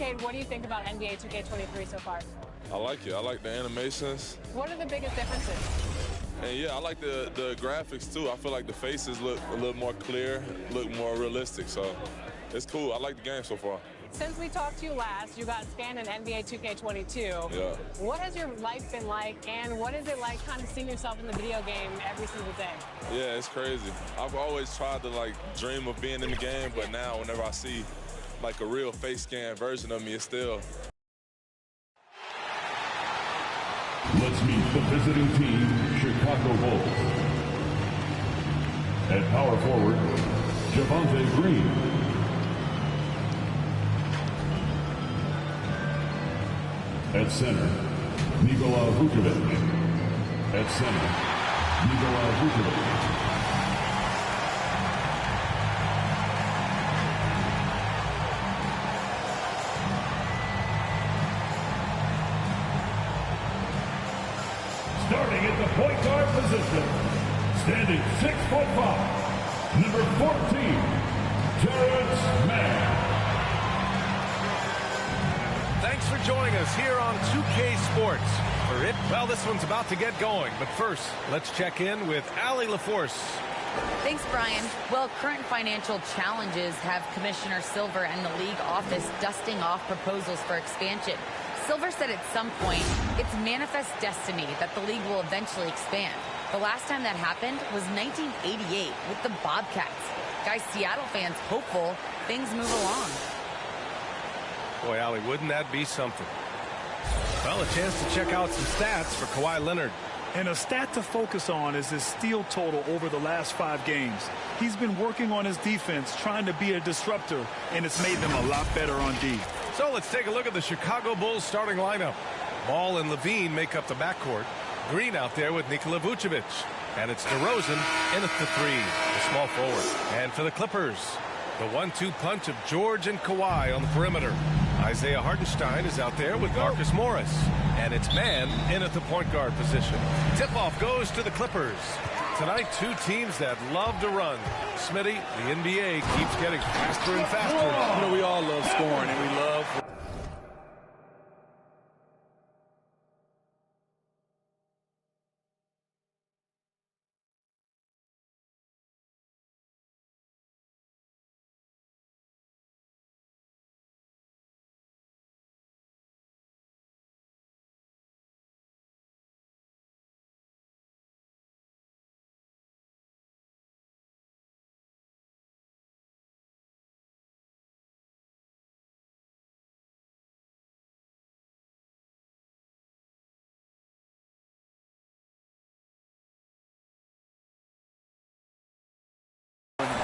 Arcade, what do you think about NBA 2K23 so far? I like it. I like the animations. What are the biggest differences? And yeah, I like the graphics too. I feel like the faces look a little more clear, look more realistic. So it's cool. I like the game so far. Since we talked to you last, you got scanned in NBA 2K22. Yeah. What has your life been like, and what is it like kind of seeing yourself in the video game every single day? Yeah, it's crazy. I've always tried to dream of being in the game, but now whenever I see a real face scan version of me, it's still. Let's meet the visiting team, Chicago Bulls. At power forward, Javonte Green. At center, Nikola Vucevic. At center, Nikola Vucevic. Starting at the point guard position, standing 6'5", number 14, Terrence Mann. Thanks for joining us here on 2K Sports. For it, well, this one's about to get going. But first, let's check in with Allie LaForce. Thanks, Brian. Well, current financial challenges have Commissioner Silver and the league office dusting off proposals for expansion. Silver said at some point, it's manifest destiny that the league will eventually expand. The last time that happened was 1988 with the Bobcats. Guys, Seattle fans hopeful things move along. Boy, Allie, wouldn't that be something? Well, a chance to check out some stats for Kawhi Leonard. And a stat to focus on is his steal total over the last 5 games. He's been working on his defense, trying to be a disruptor, and it's made them a lot better on D. So let's take a look at the Chicago Bulls starting lineup. Ball and Levine make up the backcourt. Green out there with Nikola Vucevic. And it's DeRozan in at the 3, the small forward. And for the Clippers, the 1-2 punch of George and Kawhi on the perimeter. Isaiah Hartenstein is out there with Marcus Morris. And it's Mann in at the point guard position. Tip-off goes to the Clippers. Tonight, 2 teams that love to run. Smitty, the NBA keeps getting faster and faster. You know, we all love scoring, and we love...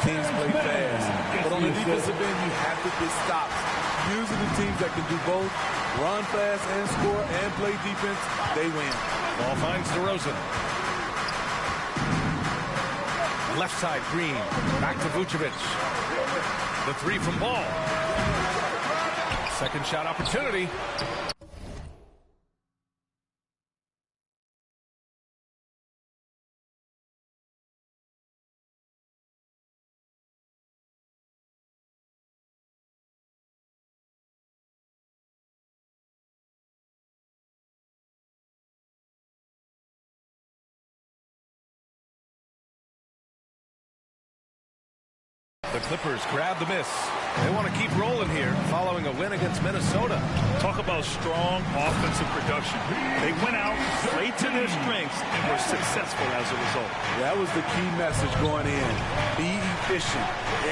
Teams play fast, but on the defensive end, you have to get stops. Usually the teams that can do both, run fast and score and play defense, they win. Ball finds DeRozan. Left side, Green. Back to Vucevic. The 3 from Ball. Second shot opportunity. The Clippers grab the miss. They want to keep rolling here following a win against Minnesota. Talk about strong offensive production. They went out, played to their strengths, and were successful as a result. That was the key message going in. Be efficient.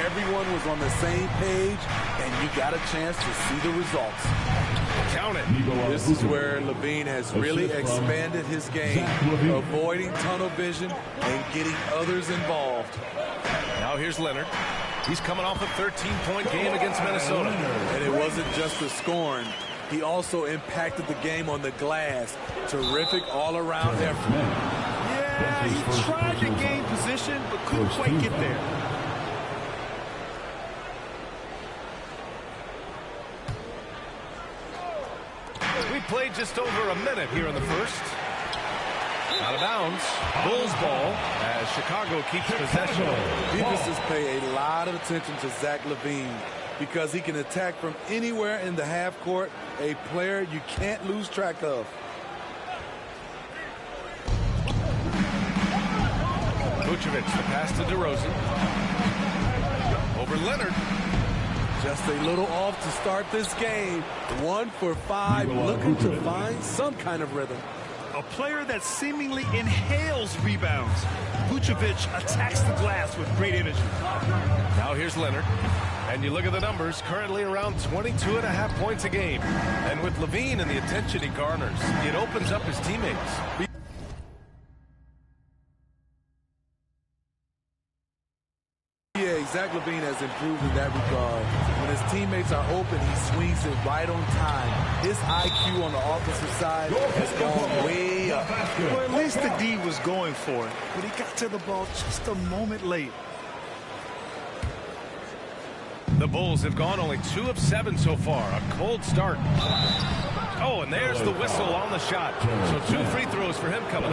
Everyone was on the same page, and you got a chance to see the results. Count it. This is where Levine has really expanded his game, avoiding tunnel vision and getting others involved. Now here's Leonard. He's coming off a 13-point game against Minnesota. And it wasn't just the scoring. He also impacted the game on the glass. Terrific all-around effort. Yeah, he tried to gain position, but couldn't quite get there. We played just over a minute here in the first. Out of bounds. Bulls ball as Chicago keeps possession. Defenses pay a lot of attention to Zach LaVine. because he can attack from anywhere in the half court, a player you can't lose track of. Vucevic, the pass to DeRozan. Over Leonard. Just a little off to start this game. 1 for 5, looking to find some kind of rhythm. A player that seemingly inhales rebounds. Vucevic attacks the glass with great energy. Now here's Leonard. And you look at the numbers, currently around 22.5 points a game. And with Levine and the attention he garners, it opens up his teammates. Yeah, Zach LaVine has improved in that regard. When his teammates are open, he swings it right on time. His IQ on the offensive side has gone way up. Well, at least the D was going for it, but he got to the ball just a moment late. The Bulls have gone only 2 of 7 so far. A cold start. Oh, and there's the whistle on the shot. So 2 free throws for him coming.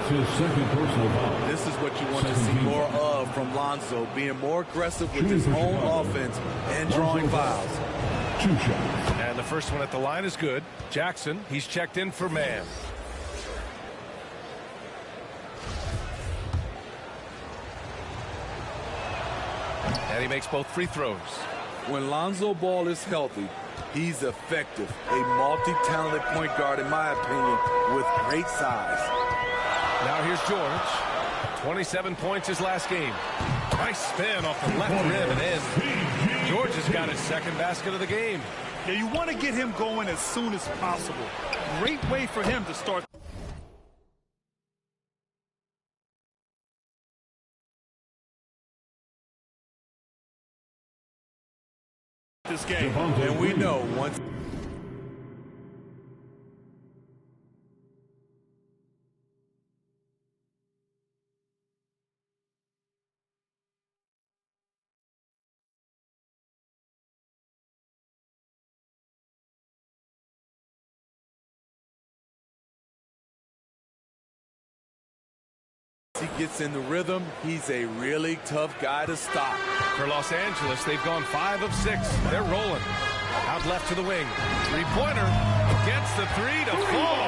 This is what you want to see more of from Lonzo, being more aggressive with his own offense and drawing fouls. 2 shots. And the first one at the line is good. Jackson, he's checked in for man. And he makes both free throws. When Lonzo Ball is healthy, he's effective. A multi-talented point guard, in my opinion, with great size. Now here's George. 27 points his last game. Nice spin off the left rim and in. George has got his second basket of the game. Yeah, you want to get him going as soon as possible. Great way for him to start this game. And we know once he gets in the rhythm, he's a really tough guy to stop. For Los Angeles, they've gone 5 of 6. They're rolling. Out left to the wing. Three-pointer. Gets the 3 to fall.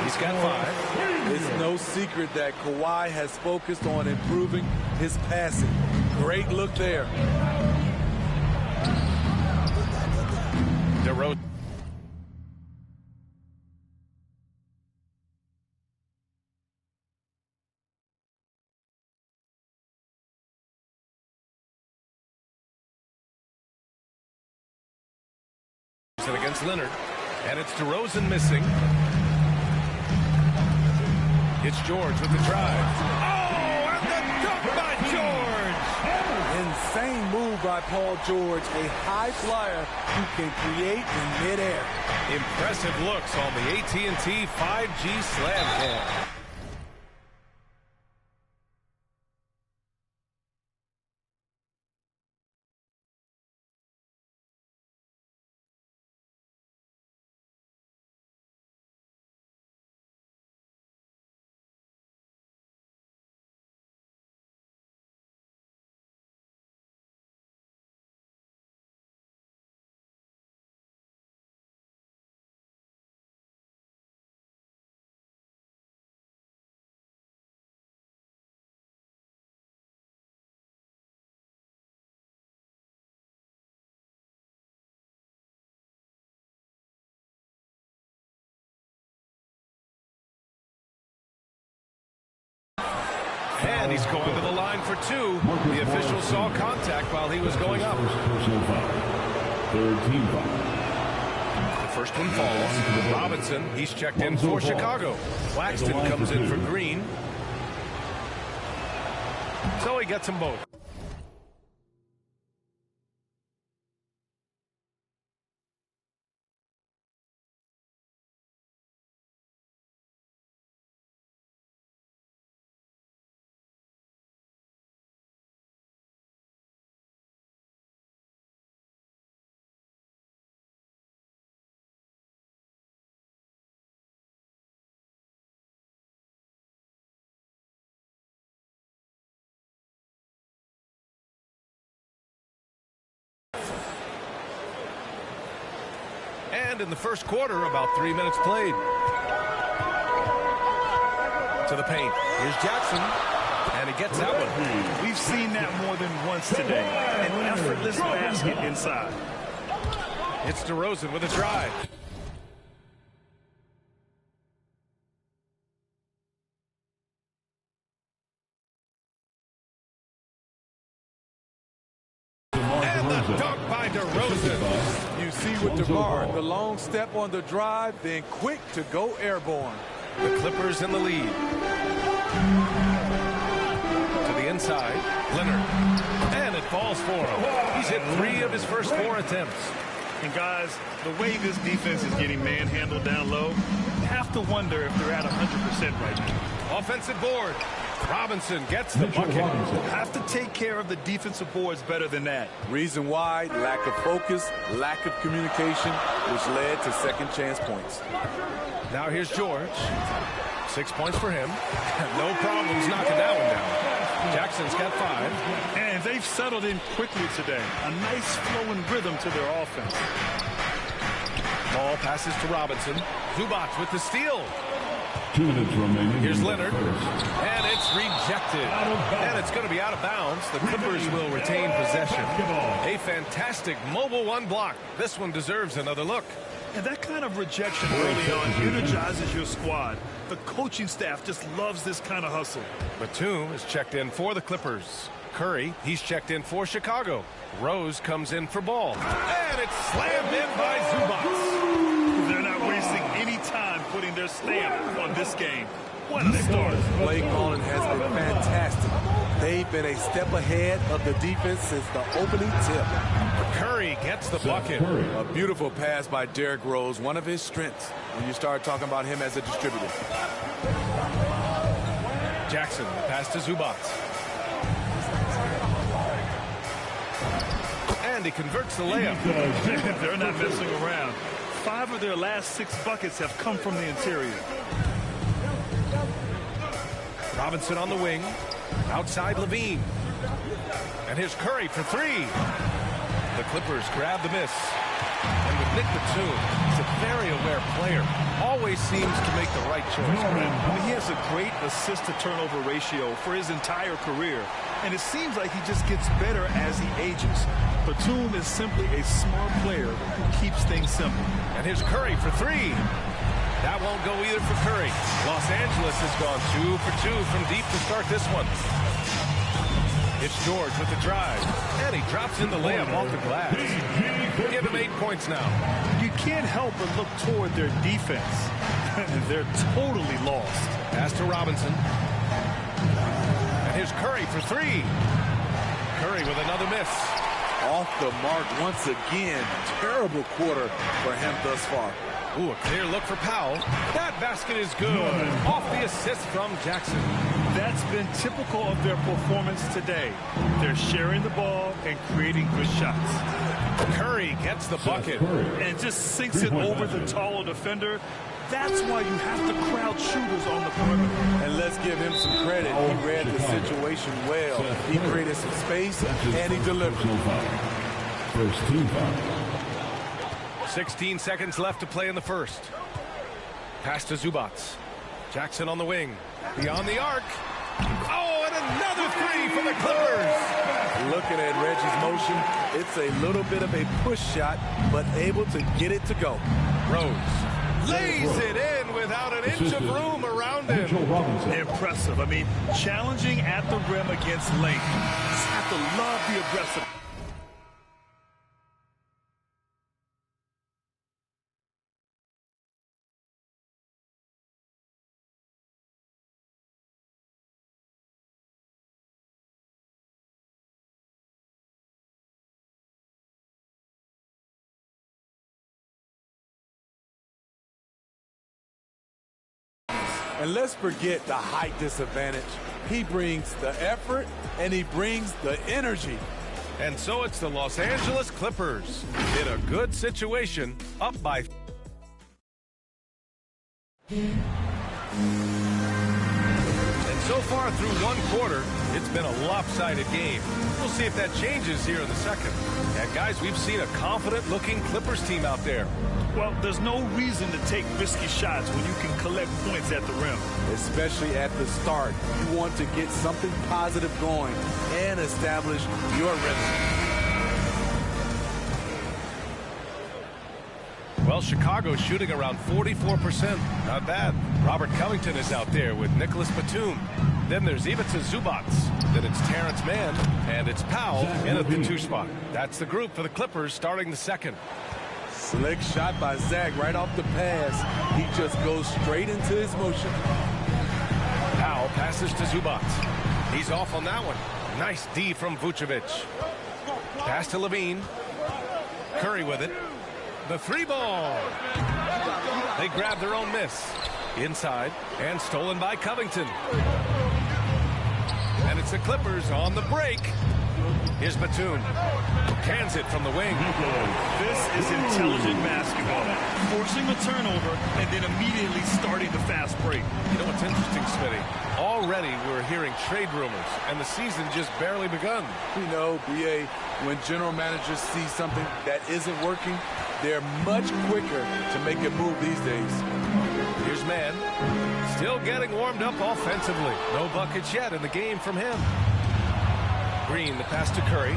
He's got 5. It's no secret that Kawhi has focused on improving his passing. Great look there. DeRozan. Against Leonard, and it's DeRozan missing. It's George with the drive. Oh, and the dunk by George! Insane move by Paul George, a high flyer who can create in midair. Impressive looks on the AT&T 5G slam cam. And he's going to the line for 2. The official saw contact while he was going up. Personal foul. 3rd team foul. The first one falls. Robinson, he's checked in for Chicago. Claxton comes in for Green. So he gets them both. And in the first quarter, about 3 minutes played. To the paint. Here's Jackson. And he gets that one. We've seen that more than once today. An effortless basket inside. It's DeRozan with a drive. And the dunk by DeRozan. You see with DeMar, the long step on the drive, then quick to go airborne. The Clippers in the lead. To the inside, Leonard. And it falls for him. He's hit 3 of his first 4 attempts. And guys, the way this defense is getting manhandled down low, you have to wonder if they're at 100% right now. Offensive board. Robinson gets the bucket. Have to take care of the defensive boards better than that. Reason why, lack of focus, lack of communication, which led to second chance points. Now here's George. 6 points for him. No problems knocking that one down. Jackson's got 5. And they've settled in quickly today. A nice flowing rhythm to their offense. Ball passes to Robinson. Zubac with the steal. 2 minutes remaining. Here's Leonard. And it's rejected. And it's going to be out of bounds. The Clippers will retain possession. A fantastic mobile 1 block. This one deserves another look. And that kind of rejection early on energizes your squad. The coaching staff just loves this kind of hustle. Batum is checked in for the Clippers. Curry, he's checked in for Chicago. Rose comes in for Ball. And it's slammed in by Zubac. They're not wasting any time putting their stamp on this game. What a start. Play calling has been fantastic. They've been a step ahead of the defense since the opening tip. Curry gets the bucket. A beautiful pass by Derrick Rose, one of his strengths when you start talking about him as a distributor. Jackson, the pass to Zubac. And he converts the layup. They're not messing around. 5 of their last 6 buckets have come from the interior. Robinson on the wing. Outside Levine. And here's Curry for 3. The Clippers grab the miss. And with Nick Batum, he's a very aware player. Always seems to make the right choice. I mean, he has a great assist-to-turnover ratio for his entire career. And it seems like he just gets better as he ages. Batum is simply a smart player who keeps things simple. And here's Curry for 3. That won't go either for Curry. Los Angeles has gone 2 for 2 from deep to start this one. It's George with the drive. And he drops in the layup off the glass. Give him 8 points now. You can't help but look toward their defense. They're totally lost. Pass to Robinson. And here's Curry for 3. Curry with another miss. Off the mark once again. Terrible quarter for him thus far. Ooh, a clear look for Powell. That basket is good. Off the assist from Jackson. That's been typical of their performance today. They're sharing the ball and creating good shots. Curry gets the bucket. And just sinks it over the taller defender. That's why you have to crowd shooters on the perimeter. And let's give him some credit. He read the situation well. He created some space, and he delivered. First team foul. 16 seconds left to play in the first. Pass to Zubac. Jackson on the wing. Beyond the arc. Oh, and another 3 for the Clippers. Looking at Reggie's motion, it's a little bit of a push shot, but able to get it to go. Rose lays it in without an inch of room around him. Impressive. I mean, challenging at the rim against length. Just have to love the aggressive. And let's forget the height disadvantage. He brings the effort, and he brings the energy. And so it's the Los Angeles Clippers in a good situation, up by. And so far through one quarter, it's been a lopsided game. We'll see if that changes here in the second. And guys, we've seen a confident-looking Clippers team out there. Well, there's no reason to take risky shots when you can collect points at the rim. Especially at the start. You want to get something positive going and establish your rhythm. Well, Chicago's shooting around 44%. Not bad. Robert Covington is out there with Nicholas Batum. Then there's Ivica Zubac. Then it's Terrence Mann. And it's Powell in at the 2 spot. That's the group for the Clippers starting the second. Slick shot by Zach right off the pass. He just goes straight into his motion. Powell passes to Zubac. He's off on that one. Nice D from Vucevic. Pass to Levine. Curry with it. The 3 ball. They grab their own miss. Inside and stolen by Covington. And it's the Clippers on the break. Here's Batum. Cans it from the wing. This is intelligent basketball. Forcing a turnover and then immediately starting the fast break. You know what's interesting, Smitty? Already we're hearing trade rumors, and the season just barely begun. You know, BA, when general managers see something that isn't working, they're much quicker to make a move these days. Here's Mann. Still getting warmed up offensively. No buckets yet in the game from him. Green, the pass to Curry.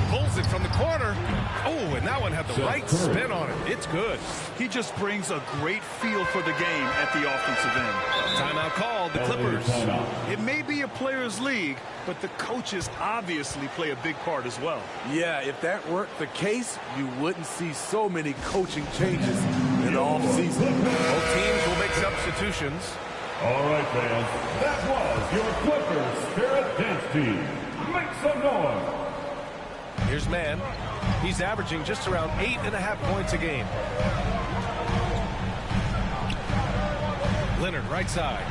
Pulls it from the corner. Oh, and that one had the right spin on it. It's good. He just brings a great feel for the game at the offensive end. Timeout called, the Clippers. It may be a players' league, but the coaches obviously play a big part as well. Yeah, if that weren't the case, you wouldn't see so many coaching changes in the offseason. Both teams will make substitutions. All right, fans, that was your Clippers Spirit Dance Team. Make some noise. Here's Mann. He's averaging just around 8.5 points a game. Leonard, right side.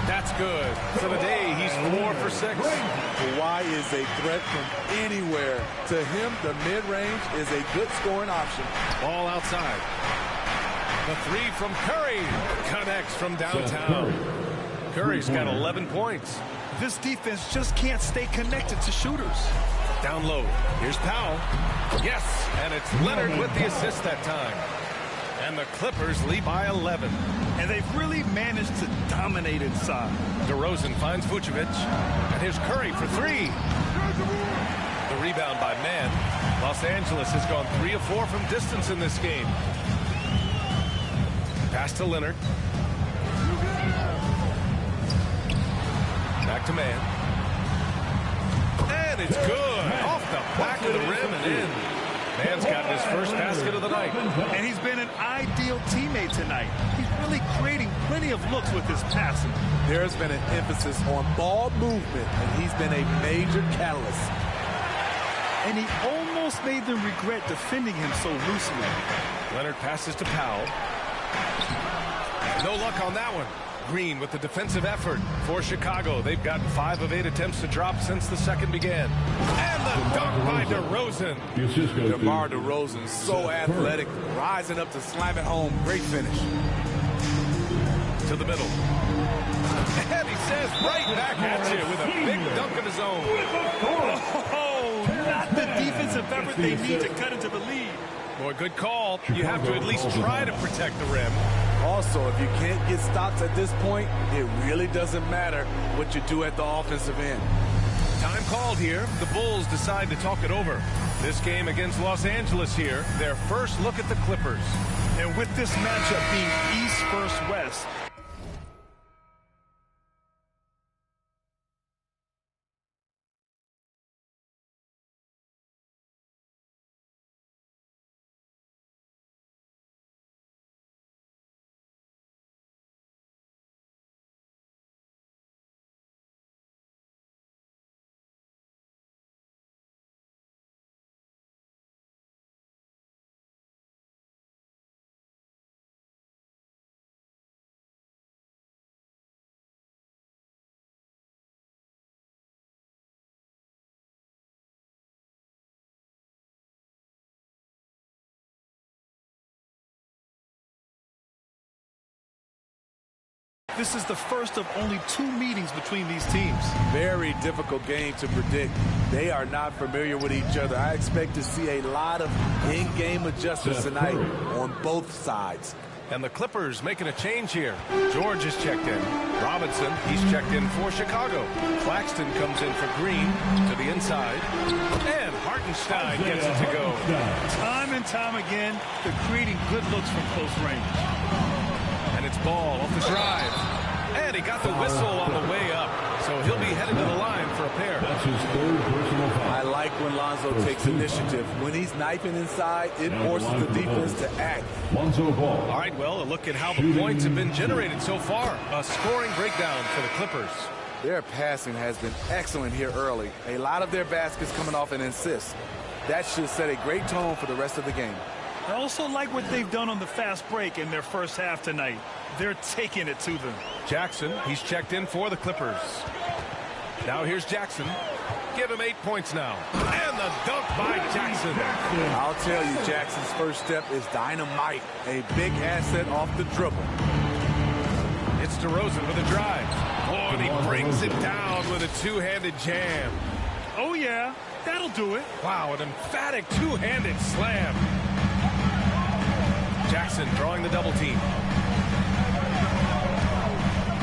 That's good. For the day, he's 4 for 6. Kawhi is a threat from anywhere. To him, the mid-range is a good scoring option. Ball outside. The 3 from Curry connects from downtown. Curry's got 11 points. This defense just can't stay connected to shooters. Down low. Here's Powell. Yes, and it's Leonard with the assist that time. And the Clippers lead by 11. And they've really managed to dominate inside. DeRozan finds Vucevic. And here's Curry for 3. The rebound by Mann. Los Angeles has gone 3 of 4 from distance in this game. Pass to Leonard. Back to Mann. And it's good. Off the back of the rim and in. Mann's gotten his first basket of the night. And he's been an ideal teammate tonight. He's really creating plenty of looks with his passing. There's been an emphasis on ball movement, and he's been a major catalyst. And he almost made them regret defending him so loosely. Leonard passes to Powell. No luck on that one. Green with the defensive effort for Chicago. They've gotten 5 of 8 attempts to drop since the second began. And the dunk by DeRozan. DeMar DeRozan, so athletic, rising up to slam it home. Great finish. To the middle. And he says right back at you with a big dunk of his own. Oh, not the defensive effort they need to cut into the lead. Boy, good call. You have to at least try to protect the rim. Also, if you can't get stops at this point, it really doesn't matter what you do at the offensive end. Time called here. The Bulls decide to talk it over. This game against Los Angeles here, their first look at the Clippers. And with this matchup being East versus West, This is the first of only 2 meetings between these teams. Very difficult game to predict. They are not familiar with each other. I expect to see a lot of in-game adjustments tonight on both sides. And the Clippers making a change here. George is checked in. Robinson, he's checked in for Chicago. Claxton comes in for Green to the inside. And Hartenstein gets it to go. Time and time again, they're creating good looks from close range. And it's Ball off the drive. And he got the whistle on the way up. So he'll be headed to the line for a pair. That's his 3rd personal foul. I like when Lonzo takes initiative. When he's knifing inside, it forces the defense to act. Lonzo Ball. All right, well, a look at how the points have been generated so far. A scoring breakdown for the Clippers. Their passing has been excellent here early. A lot of their baskets coming off an assist. That should set a great tone for the rest of the game. I also like what they've done on the fast break in their first half tonight. They're taking it to them. Jackson, he's checked in for the Clippers. Now here's Jackson. Give him 8 points now. And the dunk by Jackson. I'll tell you, Jackson's first step is dynamite. A big asset off the dribble. It's DeRozan with a drive. Oh, and he brings it down with a two-handed jam. Oh, yeah, that'll do it. Wow, an emphatic two-handed slam. Jackson drawing the double team.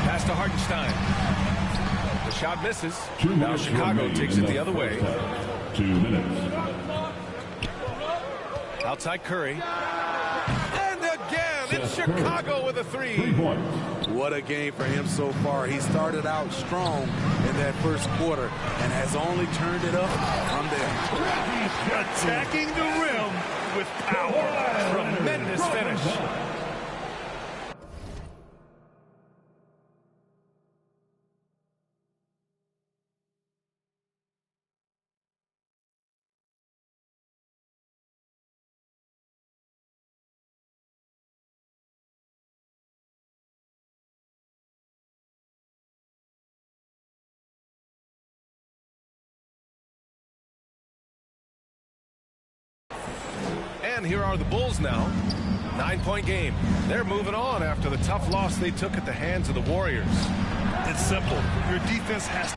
Pass to Hartenstein. The shot misses. Now Chicago takes it the other way. 2 minutes. Outside Curry. And again, it's Chicago with a 3. 3 points. What a game for him so far. He started out strong in that first quarter and has only turned it up from there. Attacking the rim with power. Tremendous finish. And here are the Bulls now. 9-point game. They're moving on after the tough loss they took at the hands of the Warriors. It's simple. Your defense has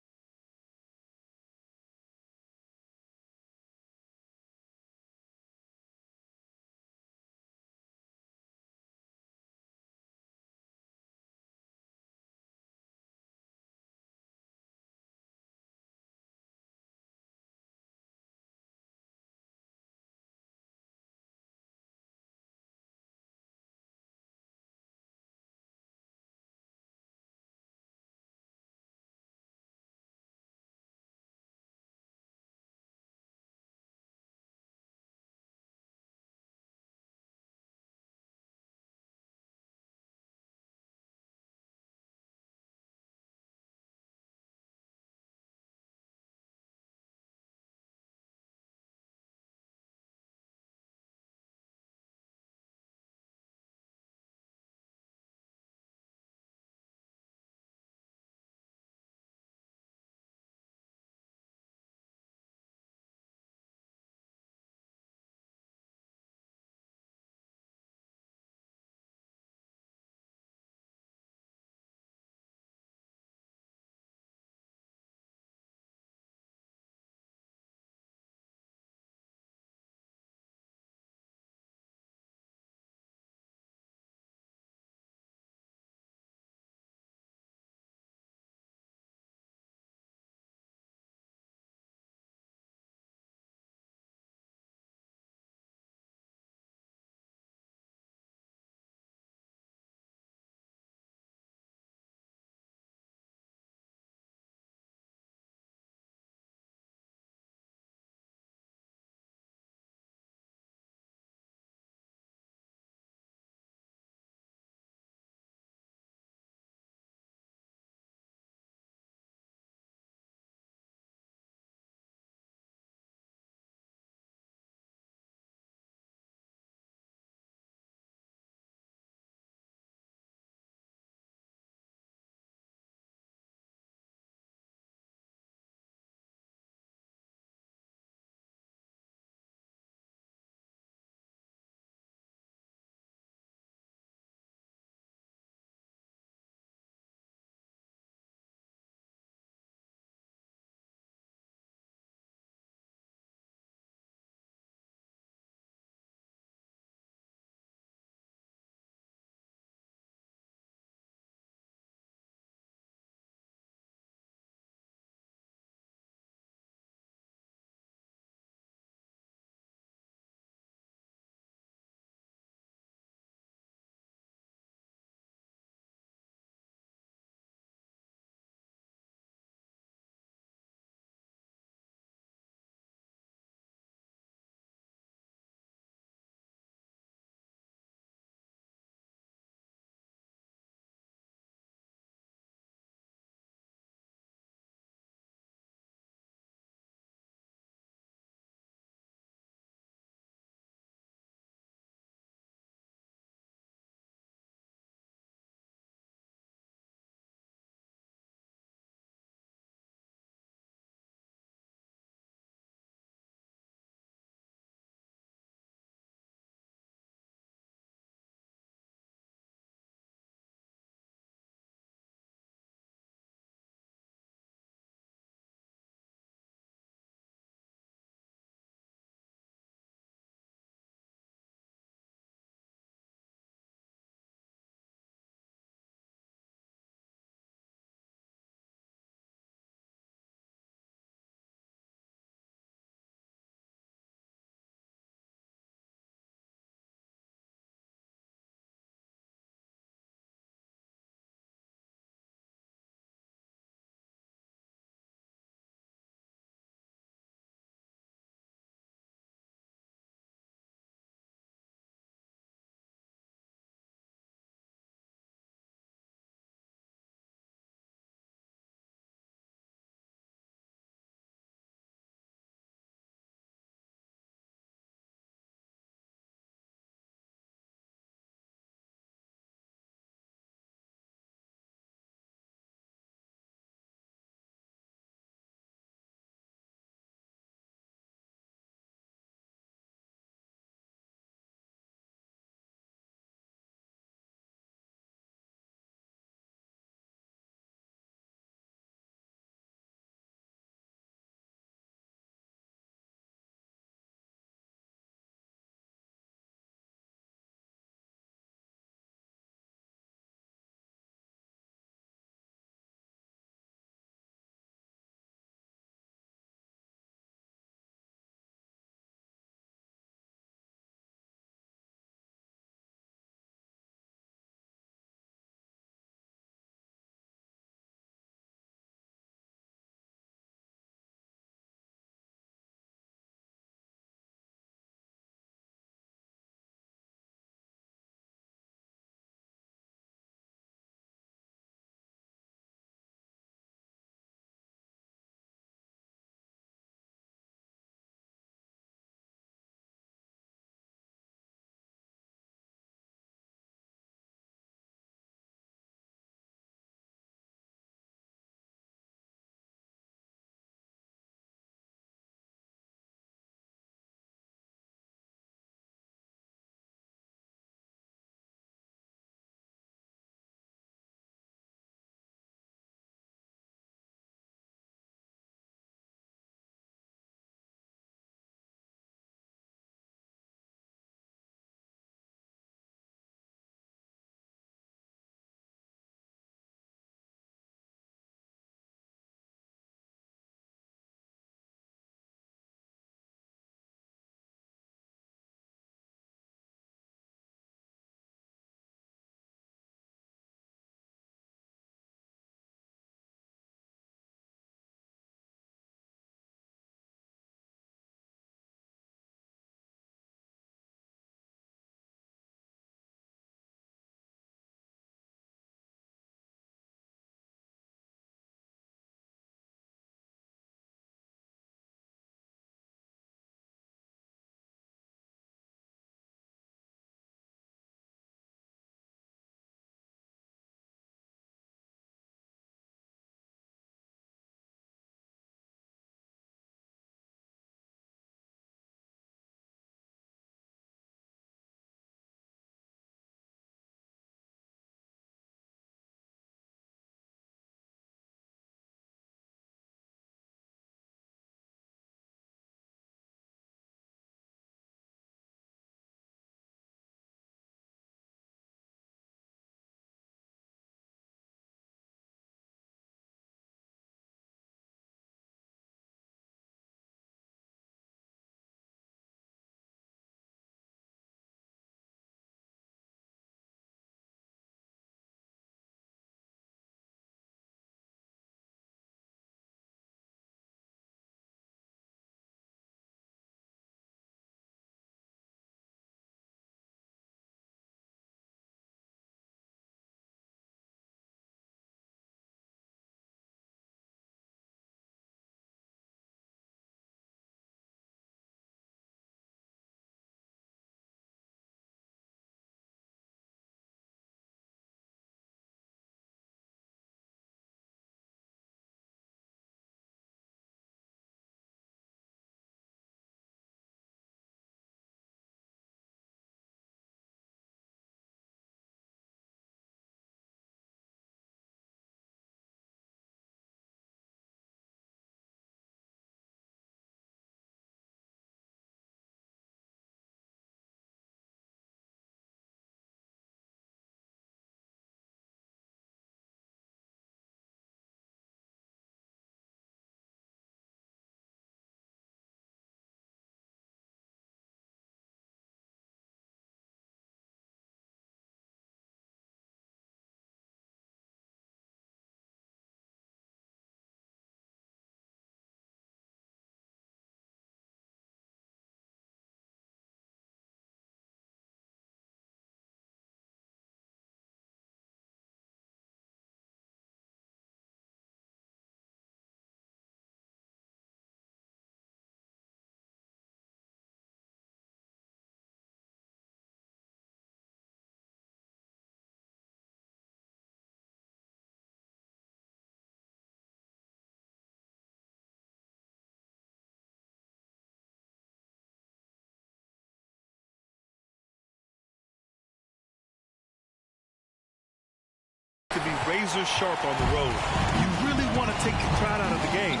be razor sharp on the road. You really want to take the crowd out of the game.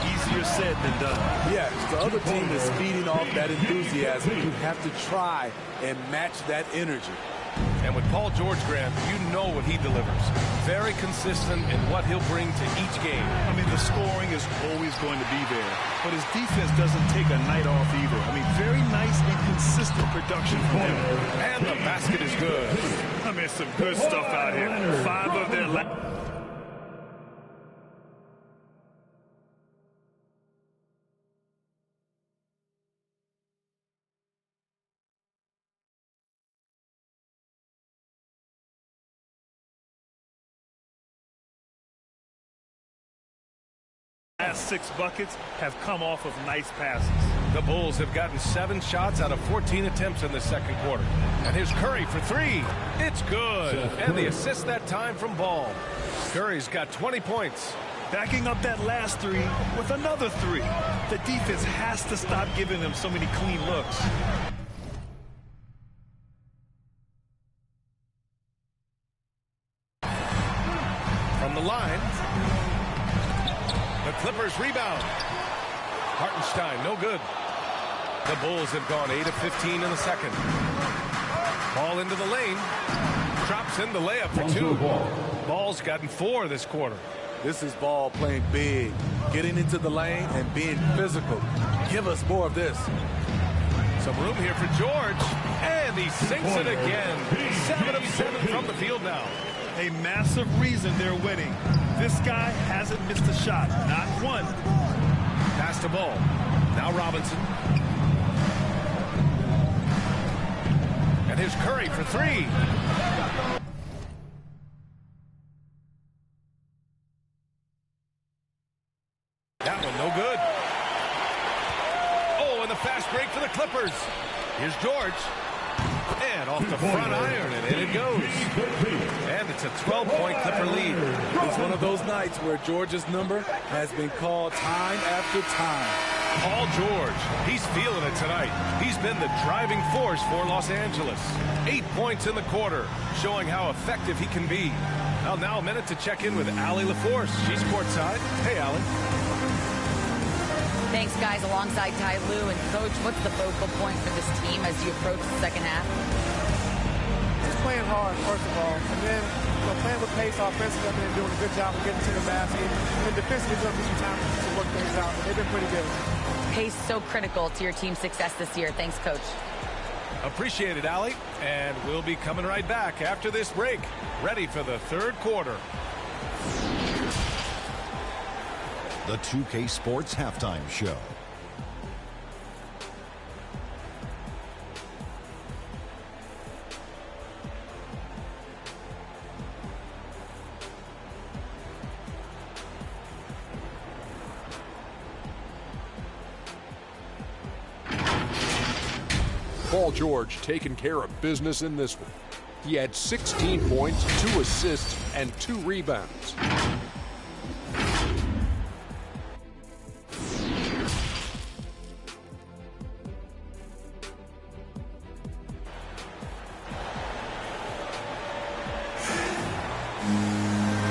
Easier said than done. Yeah, the other team is feeding off that enthusiasm. You have to try and match that energy. And with Paul George, Grant, you know what he delivers. Very consistent in what he'll bring to each game. I mean, the scoring is always going to be there, but his defense doesn't take a night off either. I mean, very nice and consistent production from him. And the basket is good. I mean, some good stuff out here. 5 of their last 6 buckets have come off of nice passes. The Bulls have gotten 7 shots out of 14 attempts in the second quarter. And here's Curry for 3. It's good. And the assist that time from Ball. Curry's got 20 points. Backing up that last 3 with another 3. The defense has to stop giving them so many clean looks. From the line. The Clippers rebound. Hartenstein, no good. The Bulls have gone 8 of 15 in the second. Ball into the lane. Drops in the layup for 2. Ball's gotten 4 this quarter. This is Ball playing big, getting into the lane and being physical. Give us more of this. Some room here for George. And he sinks it again. 7 of 7 from the field now. A massive reason they're winning. This guy hasn't missed a shot, not one. Pass the ball. Now Robinson. And here's Curry for 3. That one no good. Oh, and the fast break for the Clippers. Here's George. And off the front iron, and in it goes. And it's a 12-point Clipper lead. It's one of those nights where George's number has been called time after time. Paul George, he's feeling it tonight. He's been the driving force for Los Angeles. 8 points in the quarter, showing how effective he can be. Well, now a minute to check in with Allie LaForce. She's courtside. Hey, Allie. Thanks, guys. Alongside Ty Lue and Coach, what's the focal point for this team as you approach the second half? Just playing hard, first of all, and then playing with pace offensively. They've been doing a good job of getting to the basket, and defensively, going to be some time to work things out. But they've been pretty good. Pace so critical to your team's success this year. Thanks, Coach. Appreciate it, Allie. And we'll be coming right back after this break. Ready for the third quarter. The 2K Sports Halftime Show. Paul George taking care of business in this one. He had 16 points, 2 assists, and 2 rebounds.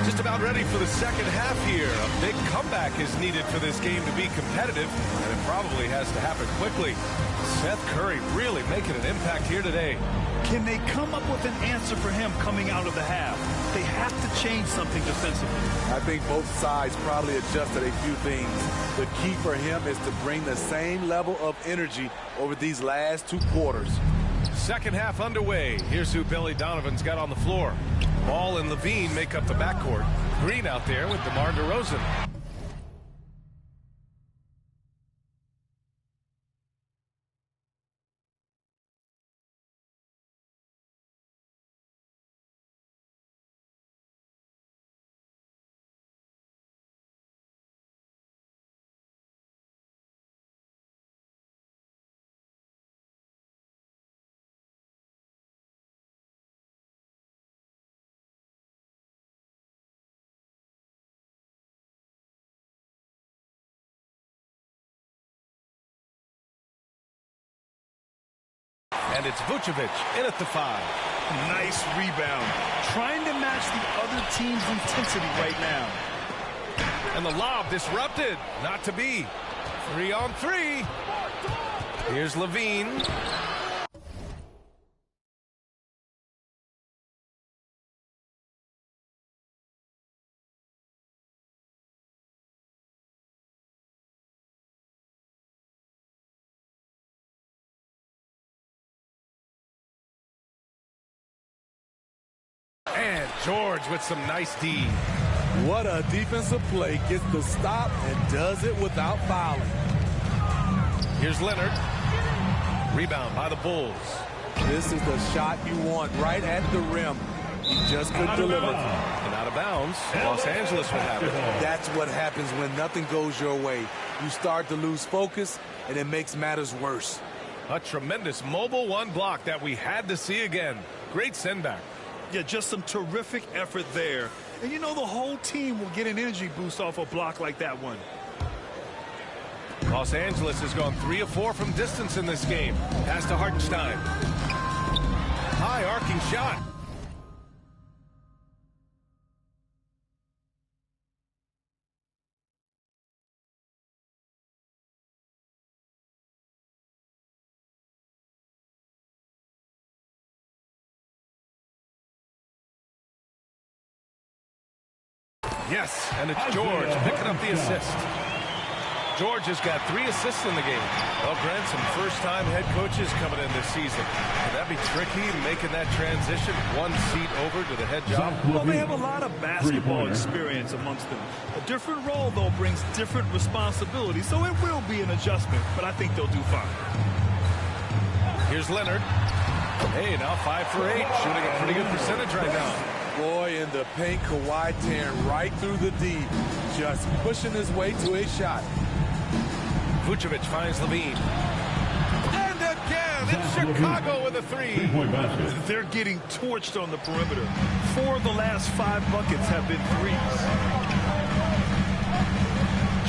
Just about ready for the second half here. A big comeback is needed for this game to be competitive, and it probably has to happen quickly. Seth Curry really making an impact here today. Can they come up with an answer for him coming out of the half? They have to change something defensively. I think both sides probably adjusted a few things. The key for him is to bring the same level of energy over these last 2 quarters. Second half underway. Here's who Billy Donovan's got on the floor. Ball and Levine make up the backcourt. Green out there with DeMar DeRozan. And it's Vucevic in at the 5. Nice rebound. Trying to match the other team's intensity right now. And the lob disrupted. Not to be. 3-on-3. Here's Levine. And George with some nice D. What a defensive play. Gets the stop and does it without fouling. Here's Leonard. Rebound by the Bulls. This is the shot you want right at the rim. He just couldn't deliver. And out of bounds, Los Angeles will have it. That's what happens when nothing goes your way. You start to lose focus, and it makes matters worse. A tremendous mobile one block that we had to see again. Great send back. Yeah, just some terrific effort there. And you know the whole team will get an energy boost off a block like that one. Los Angeles has gone 3 of 4 from distance in this game. Pass to Hartenstein. High arcing shot. Yes, and it's George picking up the assist. George has got 3 assists in the game. Well, Brent, some first-time head coaches coming in this season. Could that be tricky, making that transition one seat over to the head job? Well, they have a lot of basketball experience amongst them. A different role, though, brings different responsibilities, so it will be an adjustment, but I think they'll do fine. Here's Leonard. Hey, now 5 for 8, shooting a pretty good percentage right now. Boy, in the paint, Kawhi tearing right through the D, just pushing his way to a shot. Vucevic finds Levine. And again, it's Chicago with a 3. They're getting torched on the perimeter. 4 of the last 5 buckets have been threes.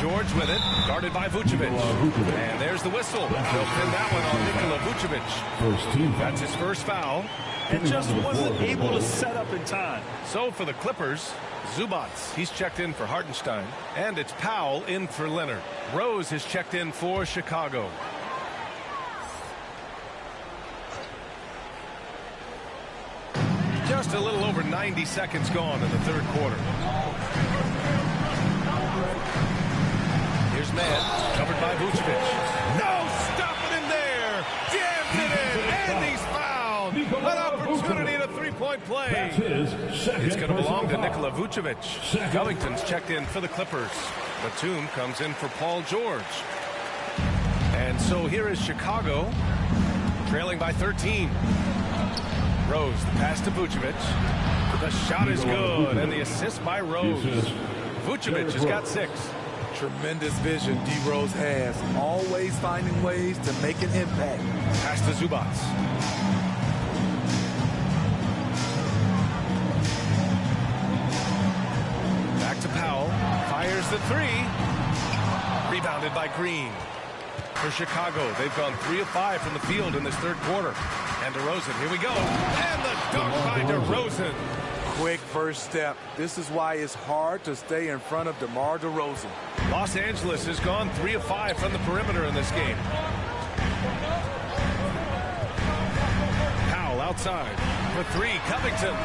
George with it, guarded by Vucevic. And there's the whistle. They'll pin that one on Nikola Vucevic. That's his first foul. And just wasn't able to set up in time. So for the Clippers, Zubats, he's checked in for Hartenstein. And it's Powell in for Leonard. Rose has checked in for Chicago. Just a little over 90 seconds gone in the third quarter. Here's Mann, covered by Vucevic. No stopping him there. Jams it in, and he's fouled. An opportunity in a three-point play. It's going to belong to Nikola Vucevic. Covington's checked in for the Clippers. Batum comes in for Paul George. And so here is Chicago, trailing by 13. Rose, the pass to Vucevic. The shot is good, and the assist by Rose. Vucevic has got 6. Tremendous vision D. Rose has. Always finding ways to make an impact. Pass to Zubats. Back to Powell. Fires the 3. Rebounded by Green. For Chicago, they've gone 3 of 5 from the field in this third quarter. And DeRozan, here we go. And the dunk by DeRozan. Quick first step. This is why it's hard to stay in front of DeMar DeRozan. Los Angeles has gone 3 of 5 from the perimeter in this game. Powell outside for 3. Covington.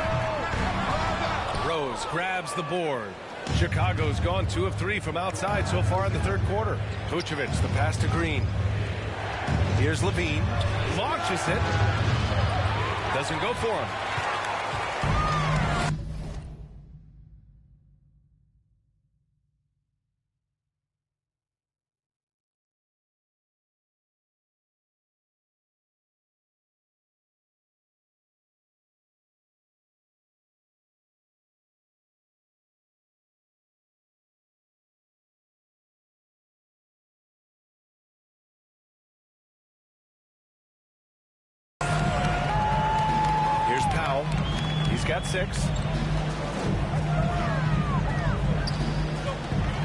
Rose grabs the board. Chicago's gone 2 of 3 from outside so far in the third quarter. Vucevic, the pass to Green. Here's Levine. Launches it. Doesn't go for him. He's got 6.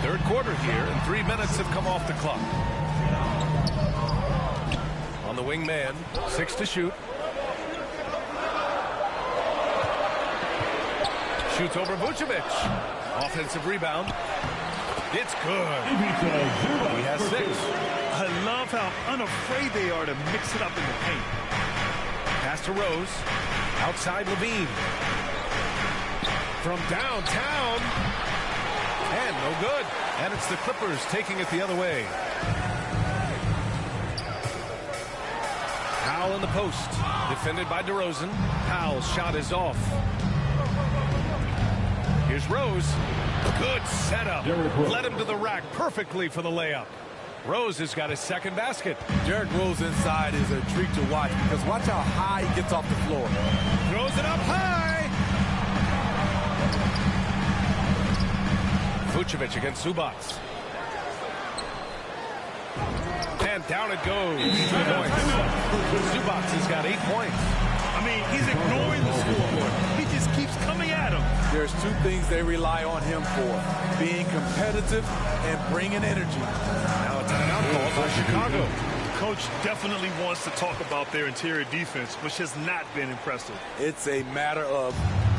Third quarter here, and 3 minutes have come off the clock. On the wing man, 6 to shoot. Shoots over Vucevic. Offensive rebound. It's good. He has 6. I love how unafraid they are to mix it up in the paint. Pass to Rose. Outside Levine. From downtown. And no good. And it's the Clippers taking it the other way. Powell in the post. Defended by DeRozan. Powell's shot is off. Here's Rose. Good setup. Led him to the rack perfectly for the layup. Rose has got his second basket. Derrick Rose inside is a treat to watch because watch how high he gets off the floor. Throws it up high. Vucevic against Zubac. And down it goes. 2 points. Zubac has got 8 points. I mean, he's ignoring the scoreboard. He just keeps coming at him. There's 2 things they rely on him for: being competitive and bringing energy. Now it's an out call for Chicago. Coach definitely wants to talk about their interior defense, which has not been impressive. It's a matter of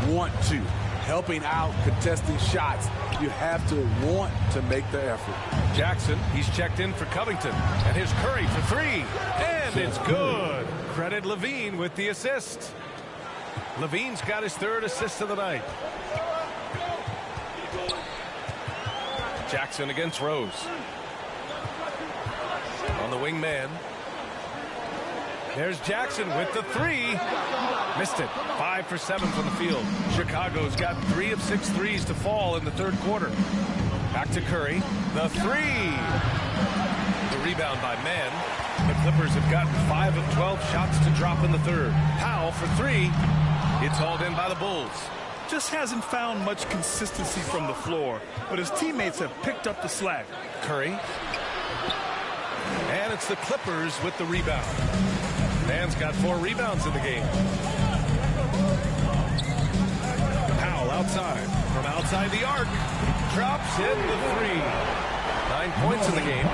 want to. Helping out, contesting shots. You have to want to make the effort. Jackson, he's checked in for Covington. And here's Curry for 3. And it's good. Credit Levine with the assist. Levine's got his 3rd assist of the night. Jackson against Rose. On the wing man. There's Jackson with the 3. Missed it. 5 for 7 from the field. Chicago's got 3 of 6 threes to fall in the 3rd quarter. Back to Curry. The 3. The rebound by Mann. The Clippers have gotten 5 of 12 shots to drop in the 3rd. Powell for 3. It's hauled in by the Bulls. Just hasn't found much consistency from the floor, but his teammates have picked up the slack. Curry. And it's the Clippers with the rebound. Mann's got 4 rebounds in the game. Powell outside. From outside the arc. Drops in the 3. 9 points in the game.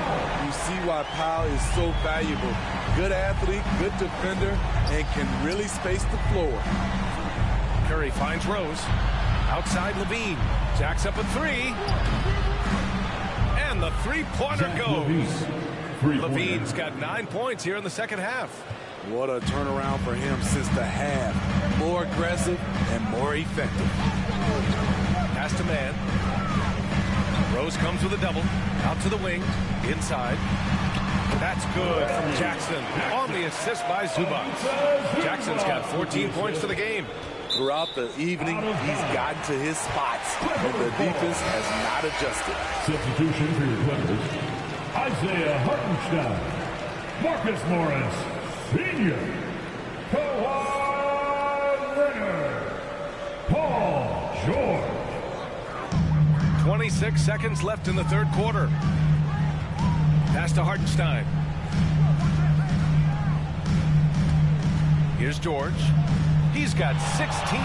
You see why Powell is so valuable. Good athlete, good defender, and can really space the floor. Curry finds Rose. Outside Levine. Jacks up a 3. And the 3-pointer goes. Levine's got 9 points here in the 2nd half. What a turnaround for him since the half. More aggressive and more effective. Pass to Mann. Rose comes with a double. Out to the wing. Inside. That's good from Jackson. On the assist by Zubac. Jackson's got 14 points for the game. Throughout the evening, he's gotten to his spots, and the defense has not adjusted. Substitution for your Clippers: Isaiah Hartenstein, Marcus Morris, Sr., Kawhi Leonard, Paul George. 26 seconds left in the 3rd quarter. Pass to Hartenstein. Here's George. He's got 16.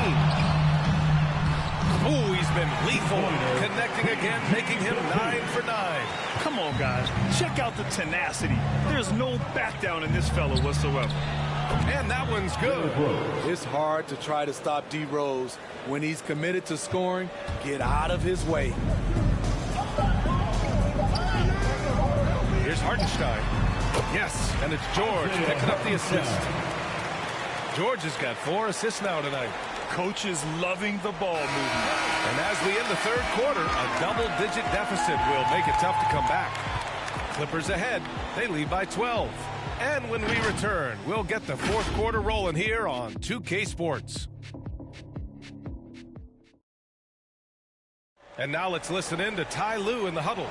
Ooh, he's been lethal. Connecting again, making him 9 for 9. Come on, guys. Check out the tenacity. There's no back down in this fella whatsoever. And that one's good. It's hard to try to stop D. Rose. When he's committed to scoring, get out of his way. Here's Hartenstein. Yes, and it's George picking up the assist. George has got 4 assists now tonight. Coach is loving the ball movement. And as we end the 3rd quarter, a double-digit deficit will make it tough to come back. Clippers ahead. They lead by 12. And when we return, we'll get the 4th quarter rolling here on 2K Sports. And now let's listen in to Ty Lue in the huddle.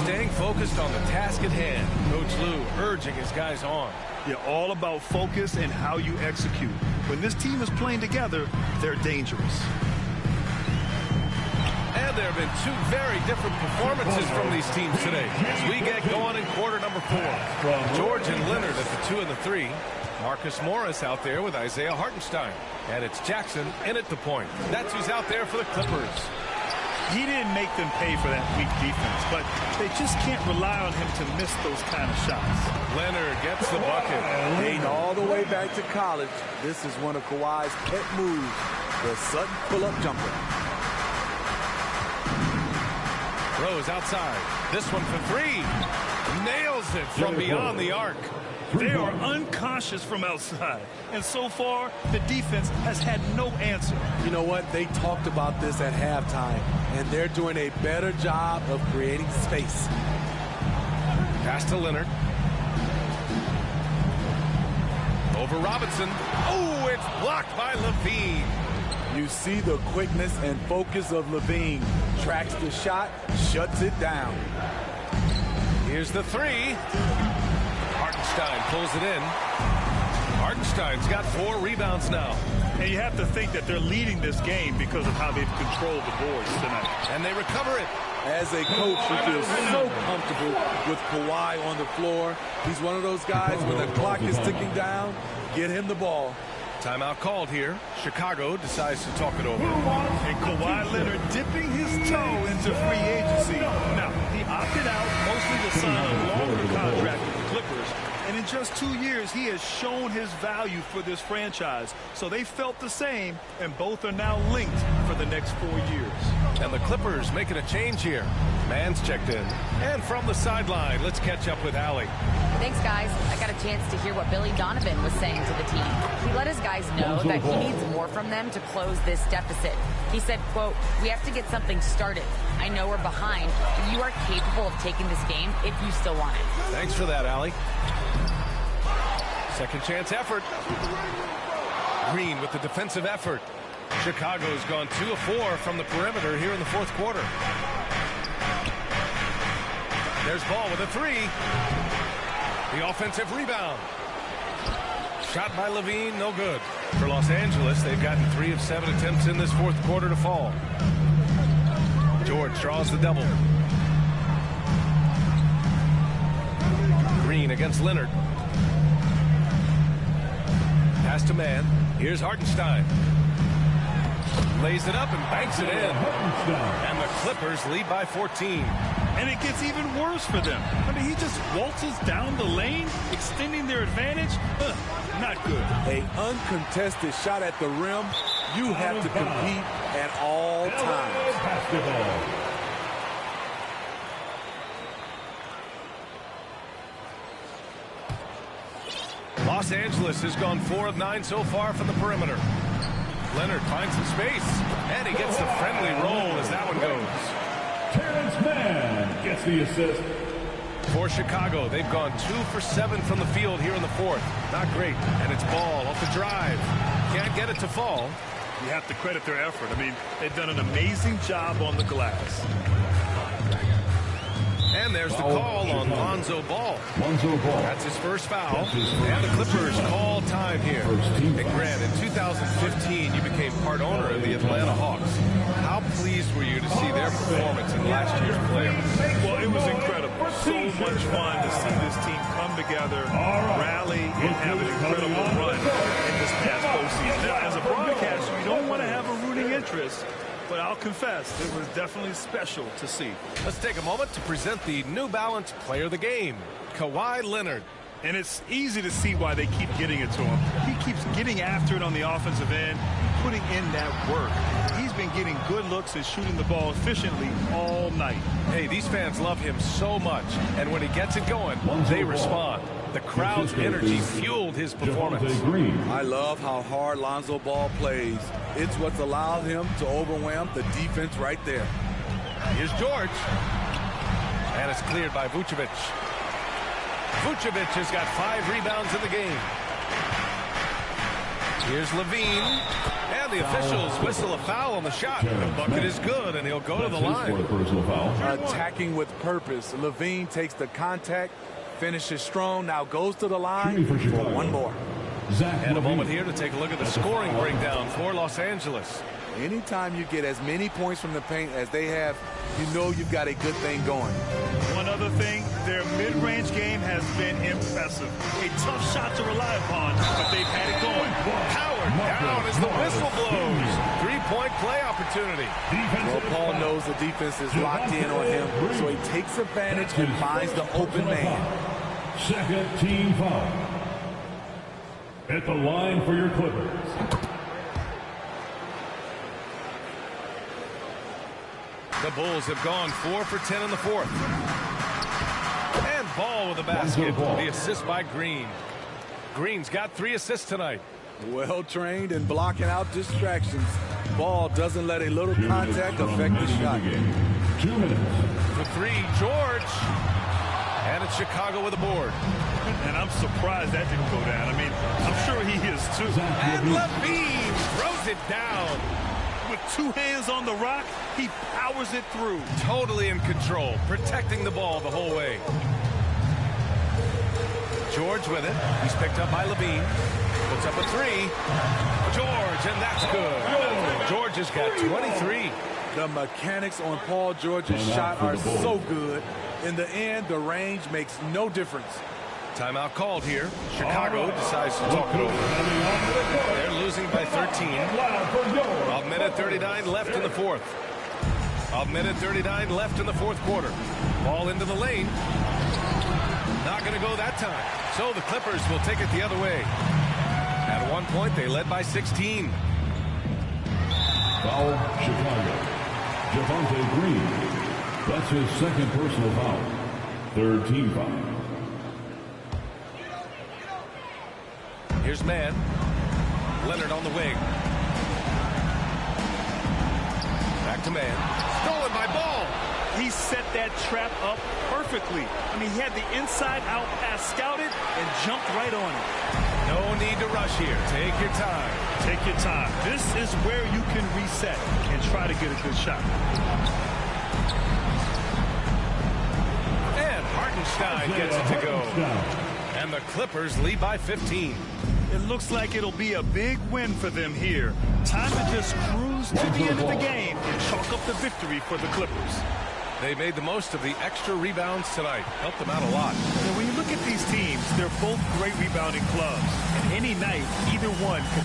Staying focused on the task at hand. Coach Lue urging his guys on. You're all about focus and how you execute. When this team is playing together, they're dangerous. And there have been 2 very different performances from these teams today. As we get going in quarter number 4. George and Leonard at the 2 and the 3. Marcus Morris out there with Isaiah Hartenstein. And it's Jackson in at the point. That's who's out there for the Clippers. He didn't make them pay for that weak defense, but they just can't rely on him to miss those kind of shots. Leonard gets the bucket. Dating all the way back to college, this is one of Kawhi's pet moves, the Sutton pull-up jumper. Rose outside. This one for three. Nails it from beyond the arc. They are unconscious from outside, and so far, the defense has had no answer. You know what? They talked about this at halftime, and they're doing a better job of creating space. Pass to Leonard. Over Robinson. Oh, it's blocked by Levine. You see the quickness and focus of Levine. Tracks the shot, shuts it down. Here's the three. Hartenstein pulls it in. Hartenstein's got 4 rebounds now. And you have to think that they're leading this game because of how they've controlled the boards tonight. And they recover it. As a coach, he feels so comfortable with Kawhi on the floor. He's one of those guys, when the clock is ticking down, get him the ball. Timeout called here. Chicago decides to talk it over. And Kawhi Leonard dipping his toe into free agency. Now, he opted out mostly to sign a longer contract with the Clippers. And in just 2 years, he has shown his value for this franchise. So they felt the same, and both are now linked for the next 4 years. And the Clippers making a change here. Man's checked in. And from the sideline, let's catch up with Allie. Thanks, guys. I got a chance to hear what Billy Donovan was saying to the team. He let his guys know that he needs more from them to close this deficit. He said, quote, "We have to get something started. I know we're behind, but you are capable of taking this game if you still want it." Thanks for that, Allie. Second chance effort. Green with the defensive effort. Chicago's gone 2 of 4 from the perimeter here in the fourth quarter. There's Ball with a three. The offensive rebound. Shot by Levine, no good. For Los Angeles, they've gotten 3 of 7 attempts in this fourth quarter to fall. George draws the double. Green against Leonard. Pass to man. Here's Hartenstein. Lays it up and banks it in. And the Clippers lead by 14. And it gets even worse for them. I mean, he just waltzes down the lane, extending their advantage. Not good. A uncontested shot at the rim. You have to compete at all times. Los Angeles has gone 4 of 9 so far from the perimeter. Leonard finds some space, and he gets the friendly roll as that one goes. Terrence Mann gets the assist. For Chicago, they've gone 2 for 7 from the field here in the fourth. Not great. And it's Ball off the drive. Can't get it to fall. You have to credit their effort. I mean, they've done an amazing job on the glass. And there's the call on Lonzo Ball. That's his first foul. And the Clippers call time here. And Grant, in 2015, you became part owner of the Atlanta Hawks. How pleased were you to see their performance in last year's playoffs? Well, it was incredible. So much fun to see this team come together, rally, and have an incredible run in this past postseason. Now, as a broadcaster, you don't want to have a rooting interest, but I'll confess, it was definitely special to see. Let's take a moment to present the New Balance Player of the Game, Kawhi Leonard. And it's easy to see why they keep getting it to him. He keeps getting after it on the offensive end, putting in that work. He's been getting good looks and shooting the ball efficiently all night. Hey, these fans love him so much, and when he gets it going, they respond. The crowd's energy fueled his performance. I love how hard Lonzo Ball plays. It's what's allowed him to overwhelm the defense right there. Here's George. And it's cleared by Vucevic. Vucevic has got 5 rebounds in the game. Here's Levine. And the officials whistle a foul on the shot. The bucket is good, and he'll go to the line. Attacking with purpose. Levine takes the contact, finishes strong, now goes to the line for one more. And a moment here to take a look at the scoring breakdown for Los Angeles. Anytime you get as many points from the paint as they have, you know you've got a good thing going. One other thing, their mid-range game has been impressive. A tough shot to rely upon, but they've had it going. Howard down as the whistle blows. three-point play opportunity. Well, Paul knows the defense is locked in on him, so he takes advantage and finds the open man. Second team foul. At the line for your Clippers. The Bulls have gone 4 for 10 in the fourth. And Ball with the basket. The assist by Green. Green's got 3 assists tonight. Well trained in blocking out distractions. Ball doesn't let a little contact affect the shot. 2 minutes. For 3, George. And it's Chicago with a board. And I'm surprised that didn't go down. I mean, I'm sure he is too. And Levine throws it down. With 2 hands on the rock, he powers it through. Totally in control, protecting the ball the whole way. George with it. He's picked up by Levine. Puts up a 3. George, and that's good. George has got 23. The mechanics on Paul George's shot are so good. In the end, the range makes no difference. Timeout called here. Chicago decides to talk it over. They're losing by 13. A minute 39 left in the fourth. A minute 39 left in the fourth quarter. Ball into the lane. Not going to go that time. So the Clippers will take it the other way. At one point, they led by 16. Foul, Chicago. Javonte Green. That's his second personal foul. Third team foul. Here's Mann. Leonard on the wing. Back to Mann. Stolen by Ball. He set that trap up perfectly. I mean, he had the inside-out pass scouted and jumped right on it. No need to rush here. Take your time. Take your time. This is where you can reset and try to get a good shot. And Hartenstein gets it to go. And the Clippers lead by 15. It looks like it'll be a big win for them here. Time to just cruise to the end of the game and chalk up the victory for the Clippers. They made the most of the extra rebounds tonight. Helped them out a lot. And when you look at these teams, they're both great rebounding clubs. And any night, either one can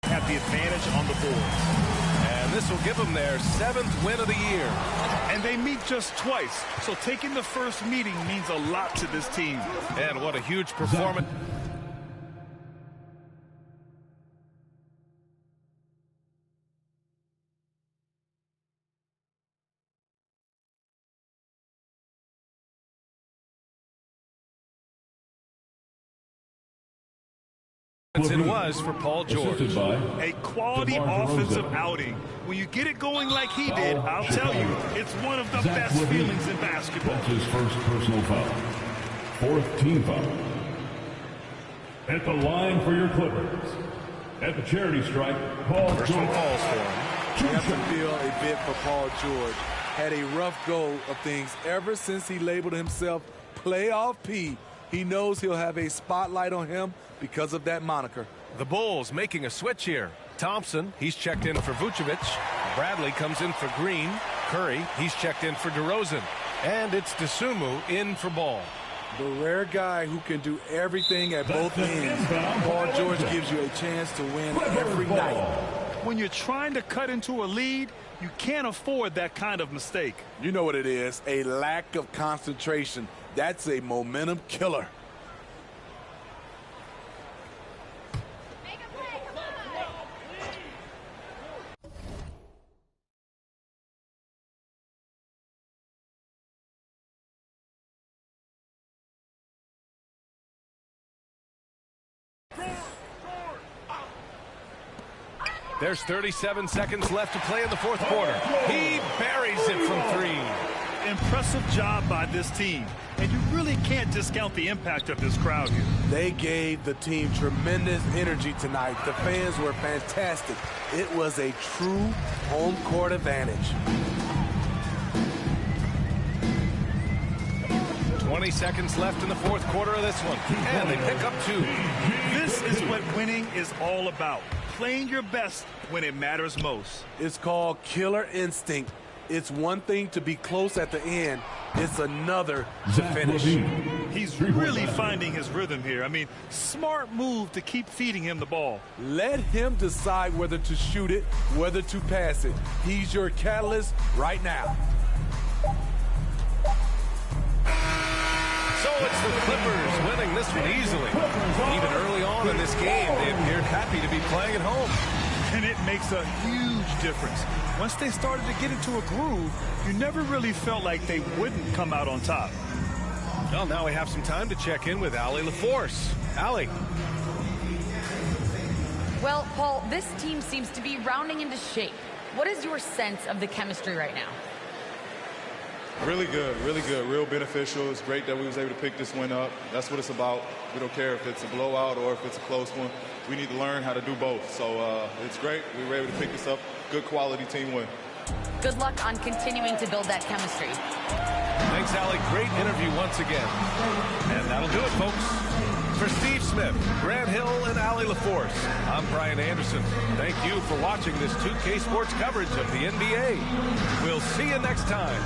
have the advantage on the board. And this will give them their 7th win of the year. And they meet just twice, so taking the first meeting means a lot to this team. And what a huge performance. It was for Paul George. A quality offensive outing. When you get it going like he did, I'll tell you, it's one of the best feelings in basketball. That's his first personal foul. Fourth team foul. At the line for your Clippers. At the charity stripe, Paul George. First one falls for him. You have to feel a bit for Paul George. Had a rough go of things ever since he labeled himself Playoff P. He knows he'll have a spotlight on him because of that moniker. The Bulls making a switch here. Thompson, he's checked in for Vucevic. Bradley comes in for Green. Curry, he's checked in for DeRozan. And it's Dosunmu in for Ball. The rare guy who can do everything at both ends. Paul George gives you a chance to win every night. When you're trying to cut into a lead, you can't afford that kind of mistake. You know what it is, a lack of concentration. That's a momentum killer. There's 37 seconds left to play in the fourth quarter. He buries it from 3. Impressive job by this team. And you really can't discount the impact of this crowd here. They gave the team tremendous energy tonight. The fans were fantastic. It was a true home court advantage. 20 seconds left in the fourth quarter of this one. And they pick up 2. This is what winning is all about. Playing your best when it matters most. It's called killer instinct. It's one thing to be close at the end. It's another to finish. He's really finding his rhythm here. I mean, smart move to keep feeding him the ball. Let him decide whether to shoot it, whether to pass it. He's your catalyst right now. So it's the Clippers winning this one easily. Even early on in this game, they appeared happy to be playing at home. And it makes a huge difference. Once they started to get into a groove, you never really felt like they wouldn't come out on top. Well, now we have some time to check in with Allie LaForce. Allie. Well, Paul, this team seems to be rounding into shape. What is your sense of the chemistry right now? Really good, real beneficial. It's great that we was able to pick this win up. That's what it's about. We don't care if it's a blowout or if it's a close one. We need to learn how to do both. So it's great. We were able to pick this up. Good quality team win. Good luck on continuing to build that chemistry. Thanks, Allie. Great interview once again. And that'll do it, folks. For Steve Smith, Grant Hill, and Allie LaForce, I'm Brian Anderson. Thank you for watching this 2K Sports coverage of the NBA. We'll see you next time.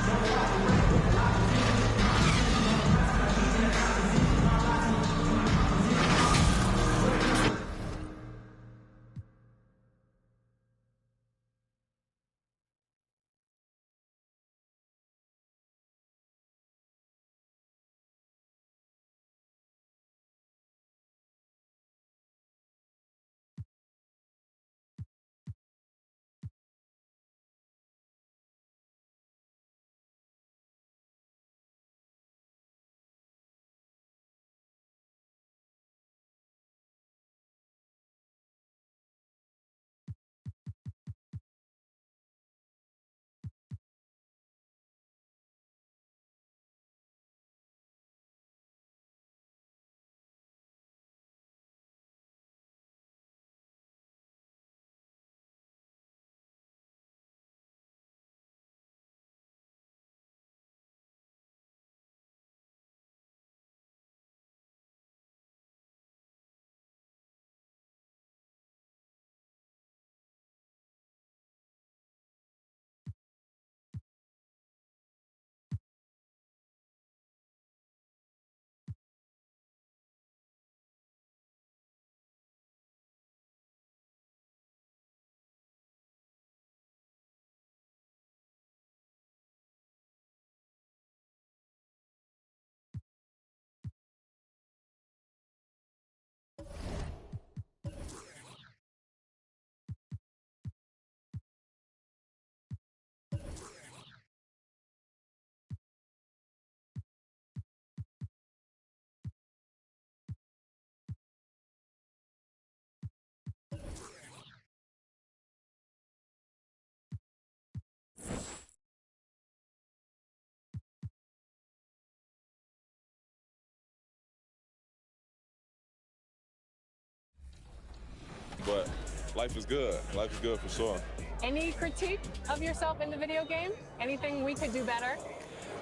But life is good. Life is good for sure. Any critique of yourself in the video game? Anything we could do better?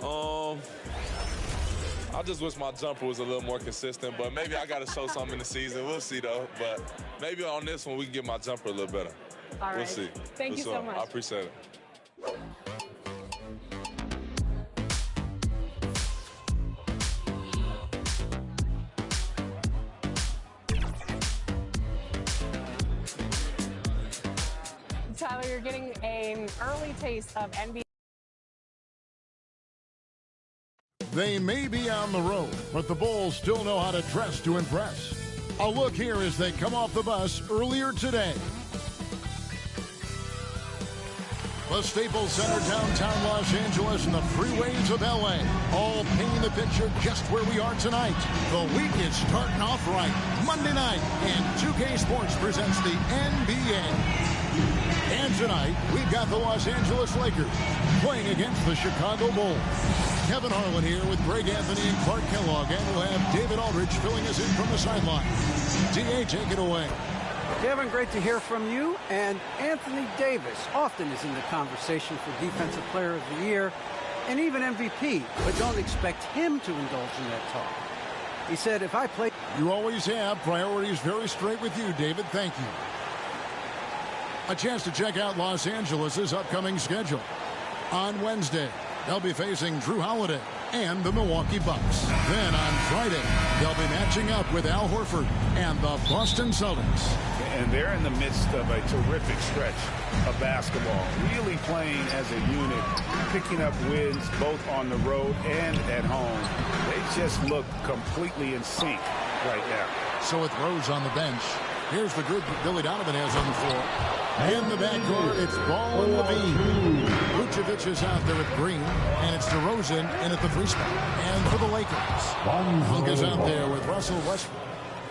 I just wish my jumper was a little more consistent, but maybe I got to show something in the season. We'll see, though. But maybe on this one, we can get my jumper a little better. All right. We'll see. Thank you so much. I appreciate it. Tyler, you're getting an early taste of NBA. They may be on the road, but the Bulls still know how to dress to impress. A look here as they come off the bus earlier today. The Staples Center, downtown Los Angeles, and the freeways of LA, all painting the picture just where we are tonight. The week is starting off right. Monday night, and 2K Sports presents the NBA. And tonight, we've got the Los Angeles Lakers playing against the Chicago Bulls. Kevin Harlan here with Greg Anthony and Clark Kellogg, and we'll have David Aldridge filling us in from the sideline. DA, take it away. Kevin, great to hear from you. And Anthony Davis often is in the conversation for Defensive Player of the Year and even MVP, but don't expect him to indulge in that talk. He said, if I play... You always have. Priorities very straight with you, David. Thank you. A chance to check out Los Angeles' upcoming schedule. On Wednesday, they'll be facing Drew Holiday and the Milwaukee Bucks. Then on Friday, they'll be matching up with Al Horford and the Boston Celtics. And they're in the midst of a terrific stretch of basketball, really playing as a unit, picking up wins both on the road and at home. They just look completely in sync right now. So with Rose on the bench, here's the group that Billy Donovan has on the floor. In the backcourt, it's Ball and Levine. Vucevic is out there with Green, and it's DeRozan in at the 3 spot. And for the Lakers, Monk is out there with Russell Westbrook.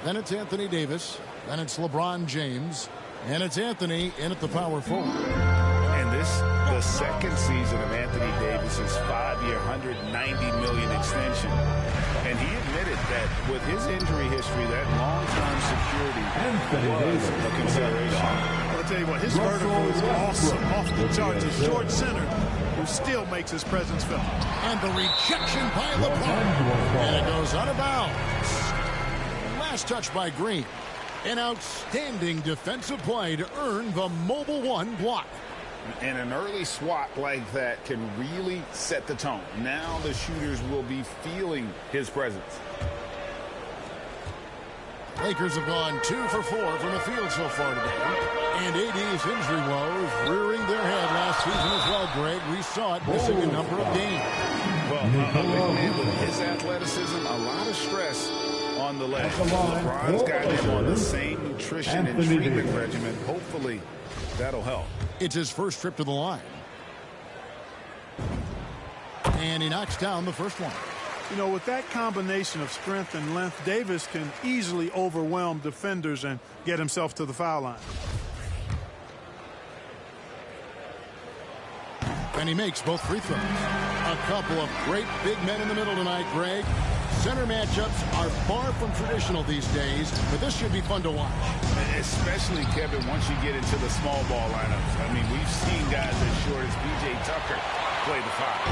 Then it's Anthony Davis. Then it's LeBron James. And it's Anthony in at the power forward. And this, the second season of Anthony Davis's 5-year, $190 million extension. And he admitted that with his injury history, that long-term security was a consideration. I'll tell you what, his vertical is awesome, off the charts. A short center who still makes his presence felt. And the rejection by LeBron. And it goes out of bounds. Last touch by Green. An outstanding defensive play to earn the Mobile One block. And an early swat like that can really set the tone. Now the shooters will be feeling his presence. Lakers have gone 2 for 4 from the field so far today. And AD's injury woes rearing their head last season as well, Greg. We saw it missing a number of games. Well, with his athleticism, a lot of stress on the leg. LeBron's got him on the same nutrition and treatment regimen. Hopefully, that'll help. It's his first trip to the line. And he knocks down the first one. You know, with that combination of strength and length, Davis can easily overwhelm defenders and get himself to the foul line. And he makes both free throws. A couple of great big men in the middle tonight, Greg. Center matchups are far from traditional these days, but this should be fun to watch. Especially, Kevin, once you get into the small ball lineups. I mean, we've seen guys as short as B.J. Tucker play the 5.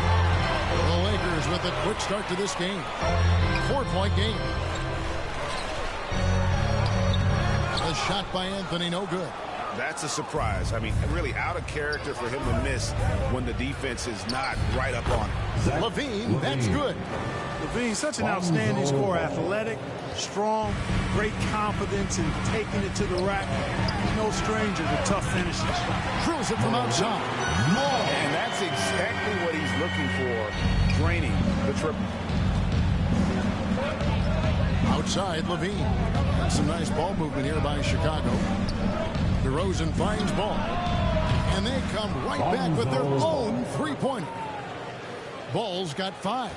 The Lakers with a quick start to this game. 4-point game. A shot by Anthony, no good. That's a surprise. I mean, really out of character for him to miss when the defense is not right up on it. Levine, that's good. Levine, such an outstanding scorer. Athletic, strong, great confidence in taking it to the rack. He's no stranger to tough finishes. Drills it from outside. And that's exactly what he's looking for, draining the triple. Outside, Levine. That's some nice ball movement here by Chicago. DeRozan finds Ball. And they come right back with their own three-pointer. Ball's got 5.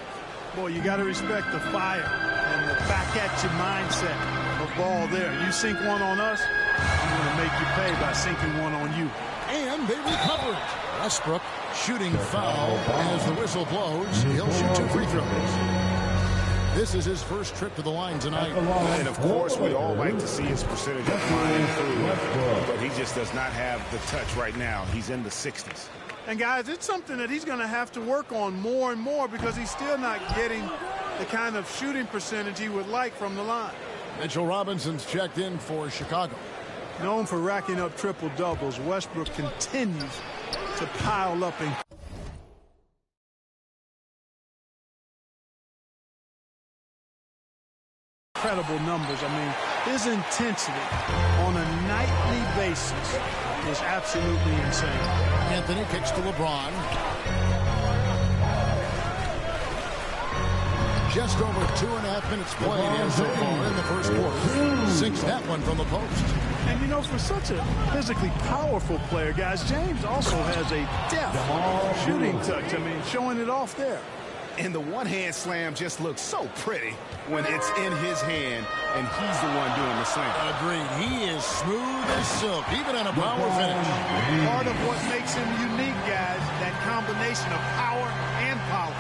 Boy, you got to respect the fire and the back-at-you mindset of Ball there. You sink one on us, I'm going to make you pay by sinking one on you. And they recover it. Westbrook shooting foul as the whistle blows. He'll shoot 2 free throws. This is his first trip to the line tonight. And, of course, we'd all like to see his percentage of flying through, but he just does not have the touch right now. He's in the 60s. And, guys, it's something that he's going to have to work on more and more because he's still not getting the kind of shooting percentage he would like from the line. Mitchell Robinson's checked in for Chicago. Known for racking up triple-doubles, Westbrook continues to pile up incredible numbers. I mean, his intensity on a nightly basis is absolutely insane. Anthony kicks to LeBron. Just over 2.5 minutes played here so far in the first quarter. Sinks that one from the post. And, you know, for such a physically powerful player, guys, James also has a deft shooting touch. I mean, showing it off there. And the one-hand slam just looks so pretty when it's in his hand and he's the one doing the slam. Agreed. He is smooth as silk, even on a power finish. Part of what makes him unique, guys, that combination of power and polish.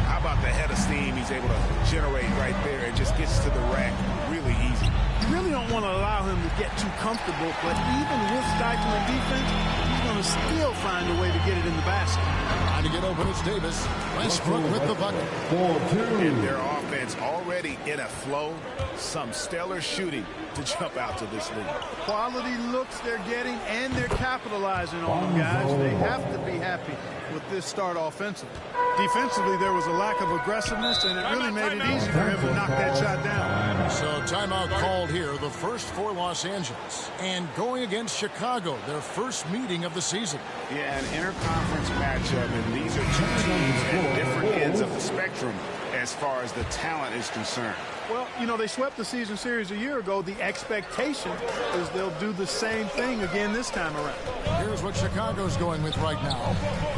How about the head of steam he's able to generate right there and just gets to the rack really easy. You really don't want to allow him to get too comfortable, but even with stifling defense, he's going to still find a way to get it in the basket. Trying to get open, it's Davis. Westbrook with the bucket. And their offense already in a flow. Some stellar shooting to jump out to this lead. Quality looks they're getting, and they're capitalizing on them, guys. They have to be happy with this start offensively. Defensively, there was a lack of aggressiveness, and it really made it easy for him to knock that shot down. So timeout called here, the first for Los Angeles. And going against Chicago, their first meeting of the season. Yeah, an interconference matchup, and these are two teams at different ends of the spectrum as far as the talent is concerned. Well, you know, they swept the season series a year ago. The expectation is they'll do the same thing again this time around. Here's what Chicago's going with right now.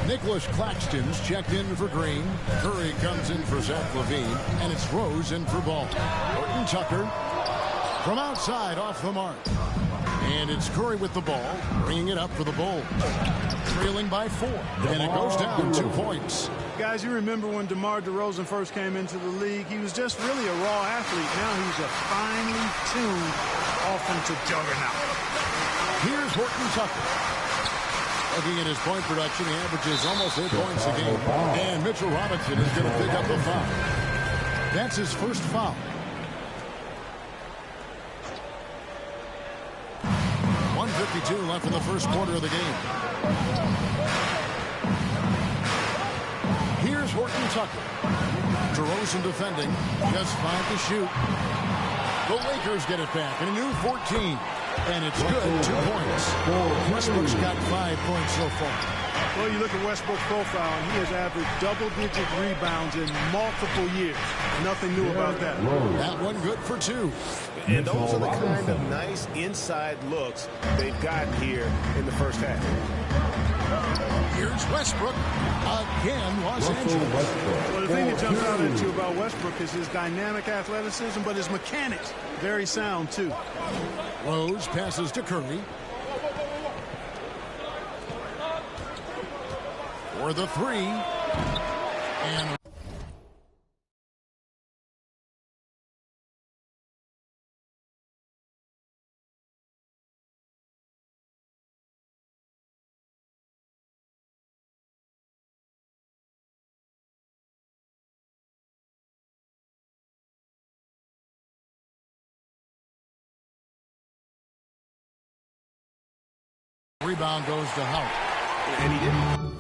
Nicholas Claxton's checked in for Green. Curry comes in for Zach LaVine. And it's Rose in for Ball. Horton Tucker from outside off the mark. And it's Curry with the ball, bringing it up for the Bulls. Trailing by 4. And it goes down 2 points. Guys, you remember when DeMar DeRozan first came into the league, he was just really a raw athlete. Now he's a finely tuned offensive juggernaut. Here's Horton Tucker. Looking at his point production, he averages almost 8 points a game. And Mitchell Robinson is going to pick up the foul. That's his first foul. 1:52 left in the first quarter of the game. Here's Horton Tucker. DeRozan defending. Just 5 to shoot. The Lakers get it back. And a new 14. And it's good. 2 points. Westbrook's got 5 points so far. Well, you look at Westbrook's profile, and he has averaged double-digit rebounds in multiple years. Nothing new about that. That one good for 2. And those are the kind of nice inside looks they've gotten here in the first half. Here's Westbrook. Again, Los Angeles. Well, the thing that jumps out at you about Westbrook is his dynamic athleticism, but his mechanics, very sound, too. Rose passes to Curry. For the 3. And rebound goes to Howard. And he didn't.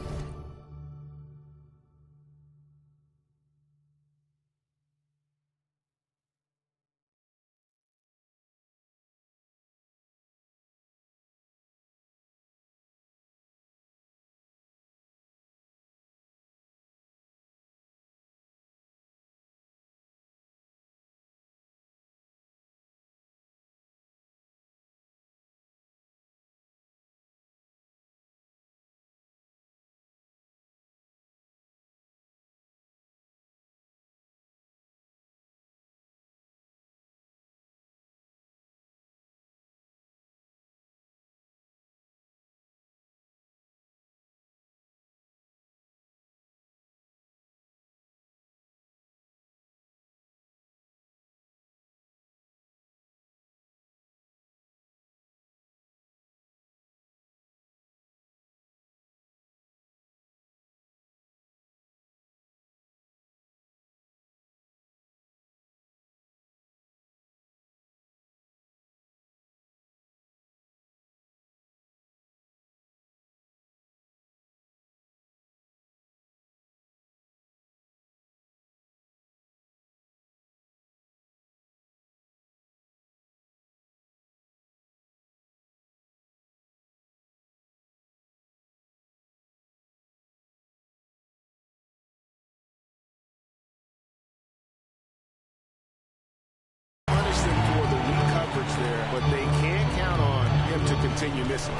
There, but they can't count on him to continue missing.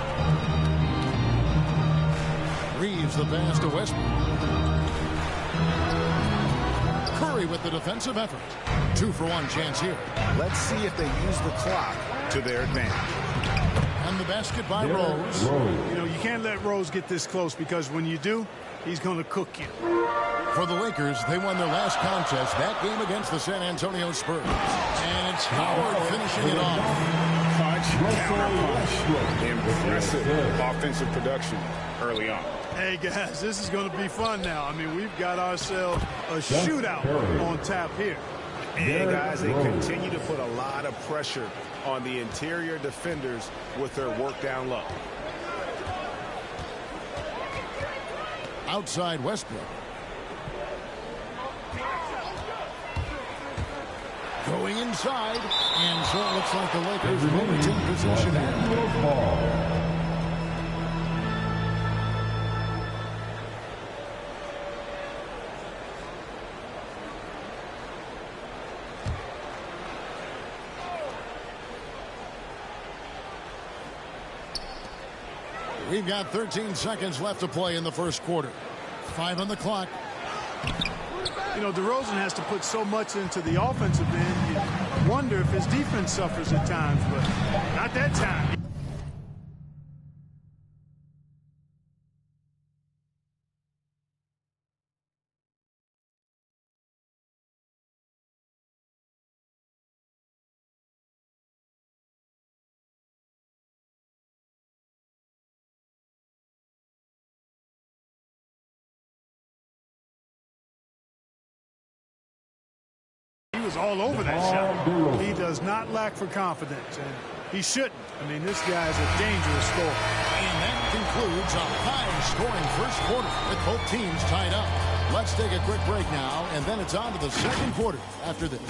Reeves the pass to Westbrook. Curry with the defensive effort. 2-for-1 chance here. Let's see if they use the clock to their advantage. And the basket by Rose. You know, you can't let Rose get this close because when you do, he's going to cook you. For the Lakers, they won their last contest, that game against the San Antonio Spurs. And it's Howard finishing it off. Punch, counter punch. Impressive offensive production early on. Hey, guys, this is going to be fun now. I mean, we've got ourselves a shootout on tap here. And guys, they continue to put a lot of pressure on the interior defenders with their work down low. Outside Westbrook. Going inside, and so it looks like the Lakers will retain possession here. We've got 13 seconds left to play in the first quarter. 5 on the clock. You know, DeRozan has to put so much into the offensive end. You wonder if his defense suffers at times, but not that time. He was all over that shot. He does not lack for confidence, and he shouldn't. I mean, this guy's a dangerous scorer. And that concludes a high-scoring first quarter with both teams tied up. Let's take a quick break now, and then it's on to the second quarter after this.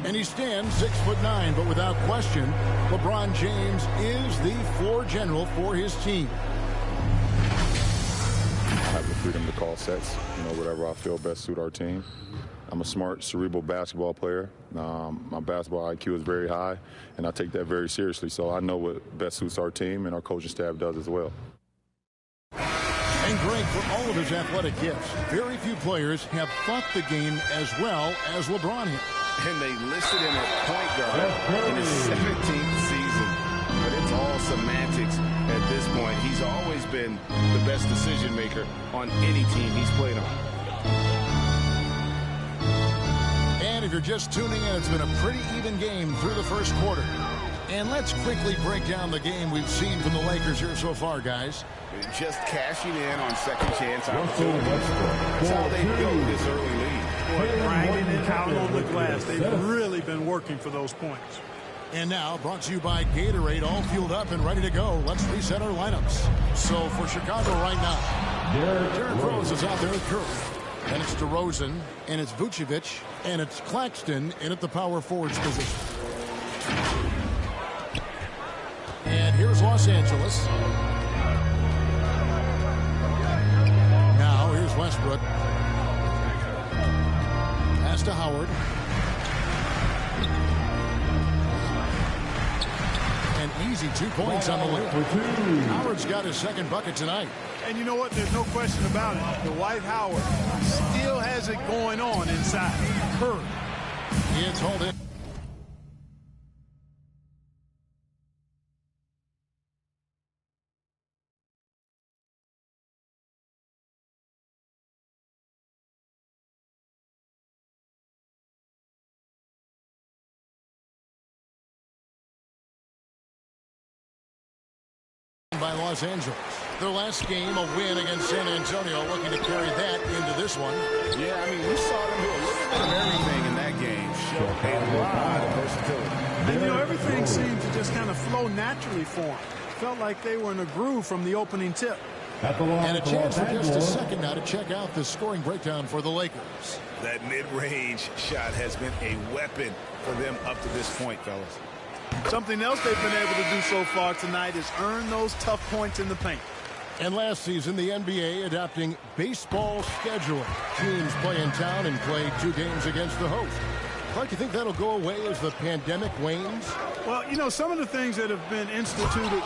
And he stands 6'9", but without question, LeBron James is the floor general for his team. I have the freedom to call sets, whatever I feel best suit our team. I'm a smart, cerebral basketball player. My basketball IQ is very high, and I take that very seriously. So I know what best suits our team, and our coaching staff does as well. And Greg, for all of his athletic gifts, very few players have fought the game as well as LeBron has. And they listed him at point guard in his 17th season. But it's all semantics at this point. He's always been the best decision maker on any team he's played on. And if you're just tuning in, it's been a pretty even game through the first quarter. And let's quickly break down the game we've seen from the Lakers here so far, guys. Just cashing in on second chance opportunities. That's how they built this early lead. Grinding it out on the glass. They've really been working for those points. And now, brought to you by Gatorade, all fueled up and ready to go. Let's reset our lineups. So for Chicago right now, Derrick Rose is out there at Curry. And it's DeRozan, and it's Vucevic, and it's Claxton in at the power forwards position. And here's Los Angeles. Now here's Westbrook. Pass to Howard. An easy 2 points on the way. Howard's got his second bucket tonight. And you know what? There's no question about it. The Dwight Howard still has it going on inside. Curry. It's hauled in. By Los Angeles. Their last game, a win against San Antonio, looking to carry that into this one. Yeah, I mean, we saw them do a little bit of everything in that game. Show a lot of versatility. And, everything seemed to just kind of flow naturally for them. Felt like they were in a groove from the opening tip. And a chance for just a second now to check out the scoring breakdown for the Lakers. That mid-range shot has been a weapon for them up to this point, fellas. Something else they've been able to do so far tonight is earn those tough points in the paint. And last season, the NBA adopting baseball scheduling. Teams play in town and play 2 games against the host. Clark, you think that'll go away as the pandemic wanes? Well, you know, some of the things that have been instituted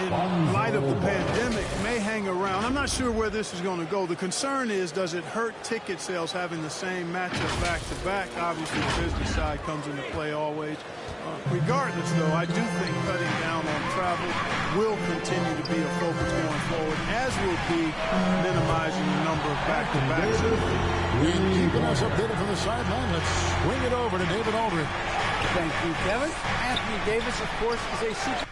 in light of the pandemic may hang around. I'm not sure where this is going to go. The concern is, does it hurt ticket sales having the same matchup back-to-back? Obviously, the business side comes into play always. Regardless, though, I do think cutting down on travel will continue to be a focus going forward, as will be minimizing the number of back-to-backs. And keeping us updated from the sideline, let's swing it over to David Aldridge. Thank you, Kevin. Anthony Davis, of course, is a super...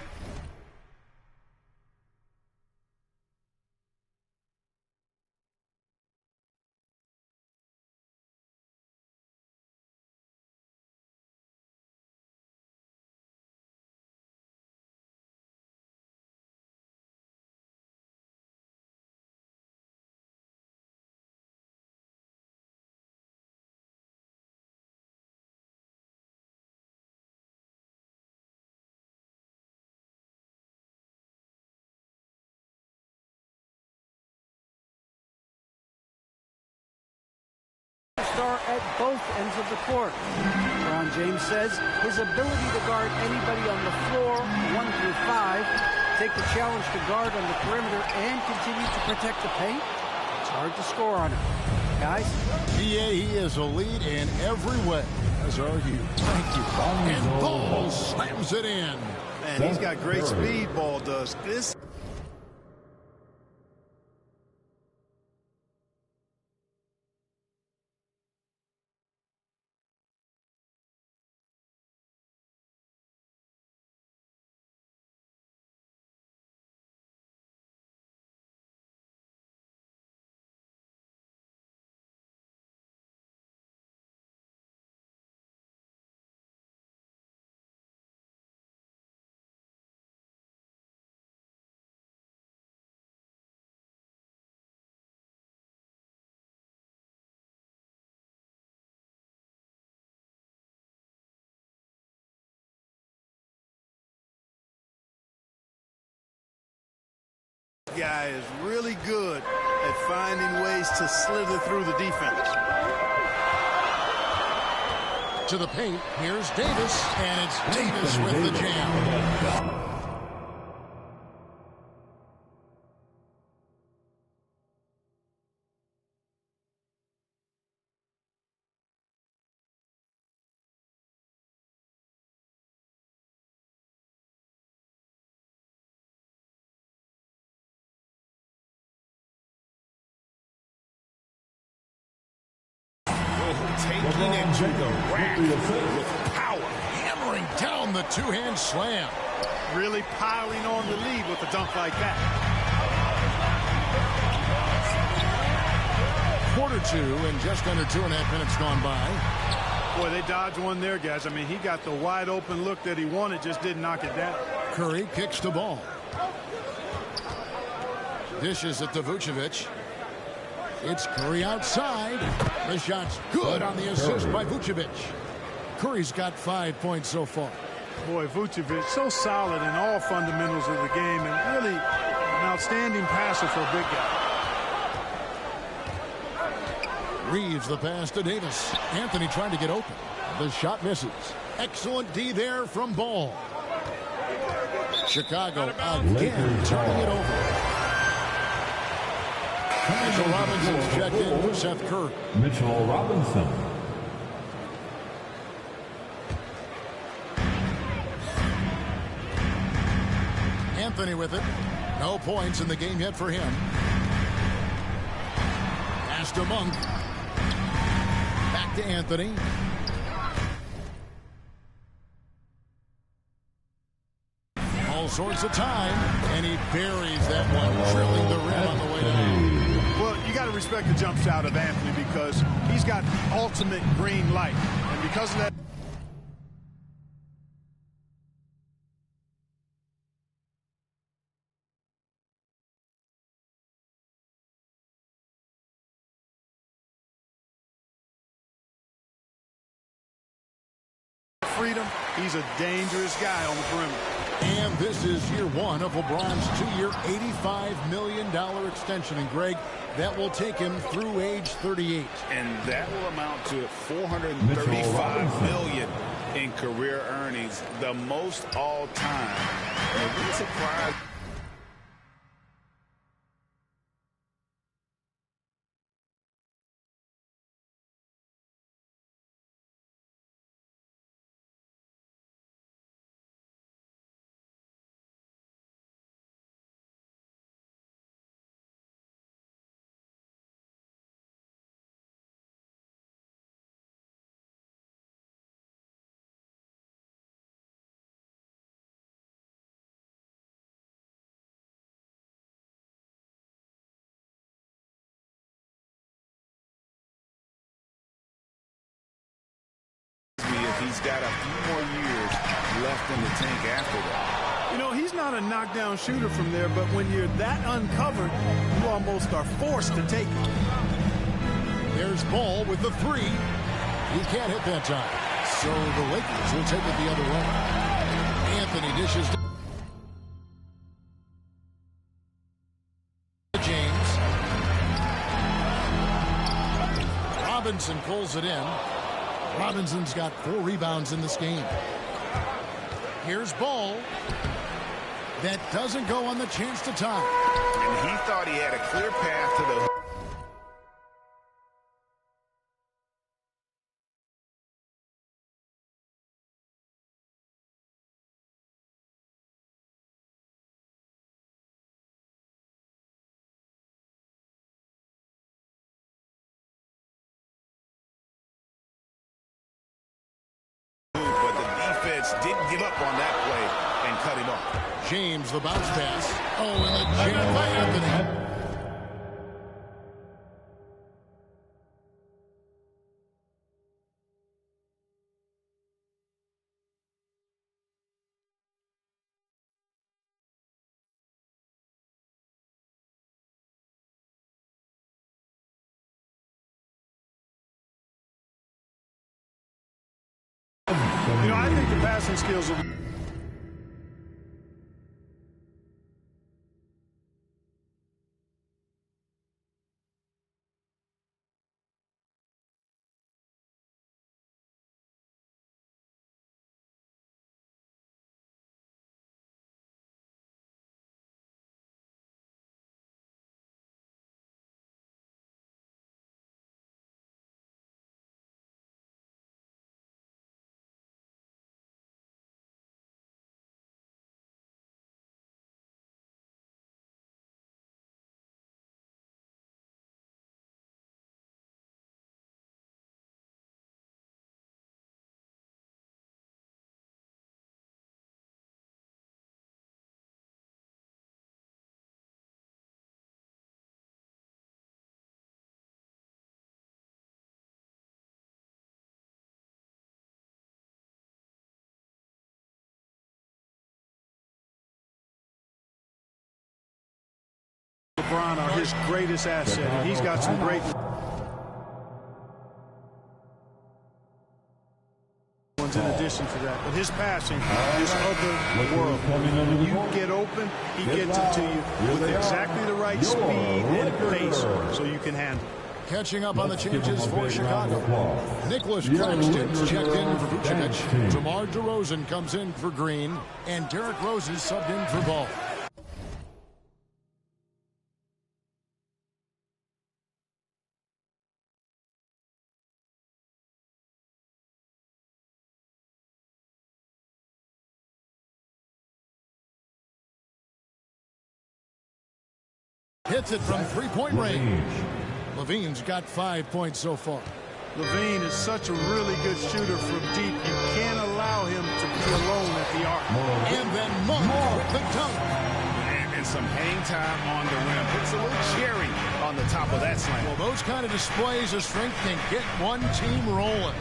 star at both ends of the court. LeBron James says his ability to guard anybody on the floor, 1 through 5, take the challenge to guard on the perimeter and continue to protect the paint, it's hard to score on him. Guys? Yeah, he is a lead in every way, as are you. Thank you. And Ball slams it in. Man, he's got great speed, Ball does. This... guy is really good at finding ways to slither through the defense. To the paint, here's Davis, and it's Davis with the jam. Taking it to the rack with power, hammering down the two-hand slam. Really piling on the lead with a dunk like that. Quarter 2 and just under 2.5 minutes gone by. Boy, they dodged one there, guys. I mean, he got the wide open look that he wanted, just didn't knock it down. Curry kicks the ball. Dishes it to Vucevic. It's Curry outside. The shot's good on the assist by Vucevic. Curry's got 5 points so far. Boy, Vucevic so solid in all fundamentals of the game and really an outstanding passer for a big guy. Reeves the pass to Davis. Anthony trying to get open. The shot misses. Excellent D there from Ball. Chicago again turning it over. Mitchell Robinson's checked in for Seth Curry. Mitchell Robinson. Anthony with it. No points in the game yet for him. Pass to Monk. Back to Anthony. All sorts of time, and he buries that one, drilling the rim on the way down. Well, you got to respect the jump shot of Anthony because he's got the ultimate green light. And because of that, freedom, he's a dangerous guy on the perimeter. And this is year 1 of LeBron's 2-year, $85 million extension. And, Greg, that will take him through age 38. And that will amount to $435 million in career earnings, the most all time. And it really surprised. If he's got a few more years left in the tank after that. You know, he's not a knockdown shooter from there, but when you're that uncovered, you almost are forced to take it. There's Ball with the three. He can't hit that time. So the Lakers will take it the other way. Anthony dishes to James. Robinson pulls it in. Robinson's got 4 rebounds in this game. Here's Ball. That doesn't go on the chance to tie. And he thought he had a clear path to the... But the defense didn't give up on that play and cut him off. James, the bounce pass. Oh, and the jam by Anthony. You know, I think the passing skills are... LeBron are his greatest asset, and he's got some great ones in addition to that. But his passing is otherworldly. You get open, he gets it to you with exactly the right speed and pace so you can handle it. Catching up on the changes for Chicago. Nicholas Claxton's checked in for Vucevic. DeMar DeRozan comes in for Green, and Derrick Rose is subbed in for Ball. Hits it from three-point range. Levine's got 5 points so far. Levine is such a really good shooter from deep. You can't allow him to be alone at the arc. And then Monk with the dunk. And some hang time on the rim. Puts a little cherry on the top of that slam. Well, those kind of displays of strength can get one team rolling.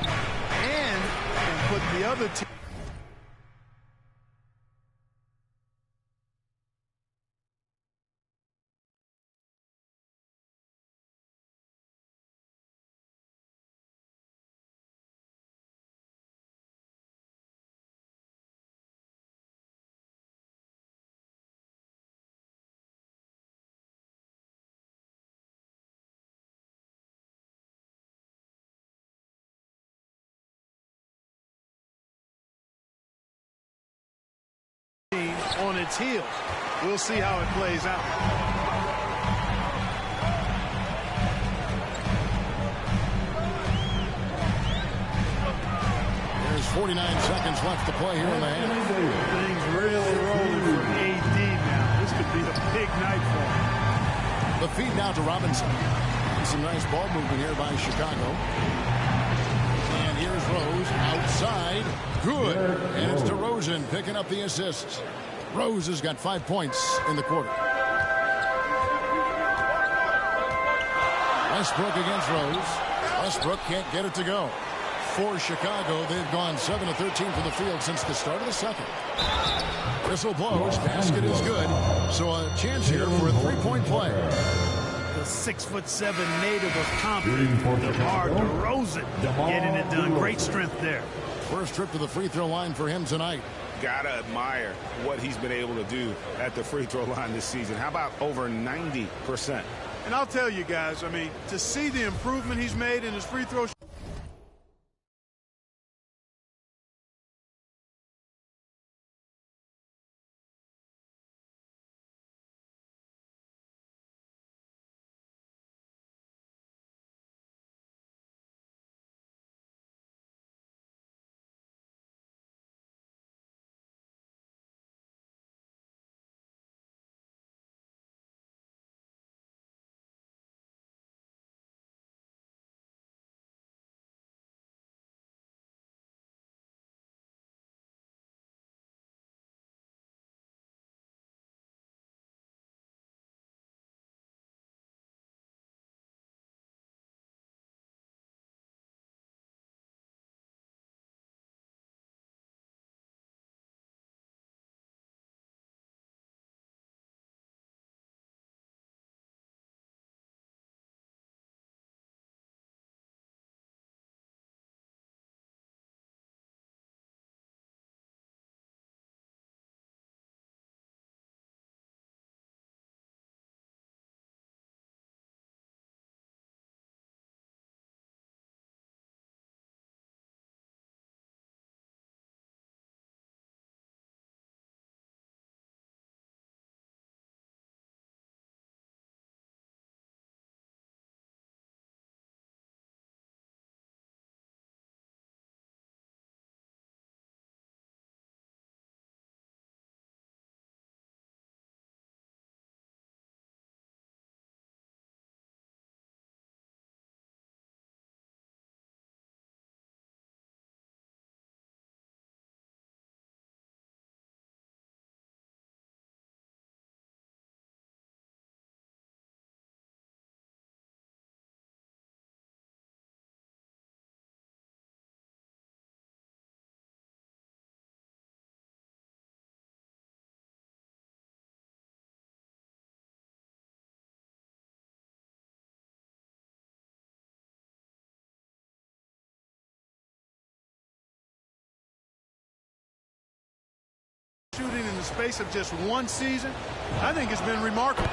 And can put the other team on its heels. We'll see how it plays out. There's 49 seconds left to play here in the half. Things really rolling for AD now. This could be the big night for him. The feed now to Robinson. Some nice ball movement here by Chicago. And here's Rose outside. Good. And it's DeRozan picking up the assists. Rose has got 5 points in the quarter. Westbrook against Rose. Westbrook can't get it to go. For Chicago, they've gone 7 of 13 from the field since the start of the second. Whistle blows. Basket is good. So a chance here for a three-point play. The 6'7" native of Compton, DeMar DeRozan, getting it done. Great strength there. First trip to the free throw line for him tonight. Gotta admire what he's been able to do at the free throw line this season. How about over 90%? And I'll tell you guys, I mean, to see the improvement he's made in his free throw. Shooting in the space of just one season, I think it's been remarkable.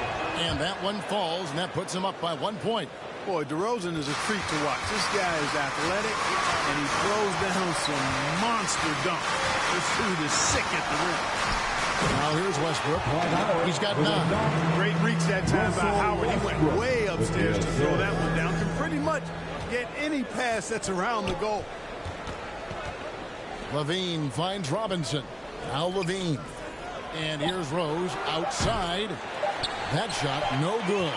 And that one falls, and that puts him up by 1 point. Boy, DeRozan is a treat to watch. This guy is athletic, and he throws down some monster dunks. This dude is sick at the rim. Now here's Westbrook. He's got 9. Great reach that time by Howard. He went way upstairs to throw that one down. Can pretty much get any pass that's around the goal. Levine finds Robinson. Now Levine. And here's Rose outside. That shot no good.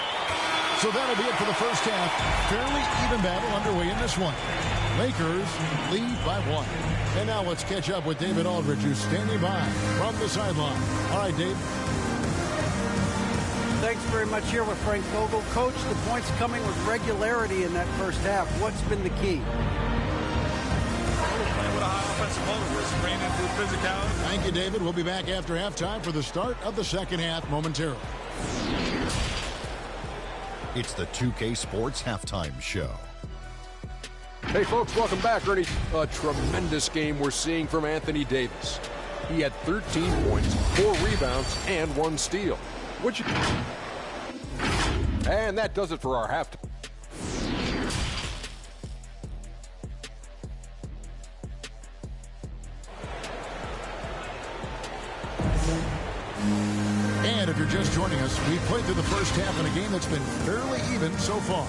So that'll be it for the first half. Fairly even battle underway in this one. Lakers lead by 1. And now let's catch up with David Aldridge, who's standing by from the sideline. All right, Dave. Thanks very much here with Frank Vogel. Coach, the points coming with regularity in that first half. What's been the key? Playing with a high offensive motor. We're spraying into the physicality. Thank you, David. We'll be back after halftime for the start of the second half momentarily. It's the 2K Sports Halftime Show. Hey, folks, welcome back, Ernie. A tremendous game we're seeing from Anthony Davis. He had 13 points, 4 rebounds, and 1 steal. And that does it for our halftime. you're just joining us, we've played through the first half in a game that's been fairly even so far.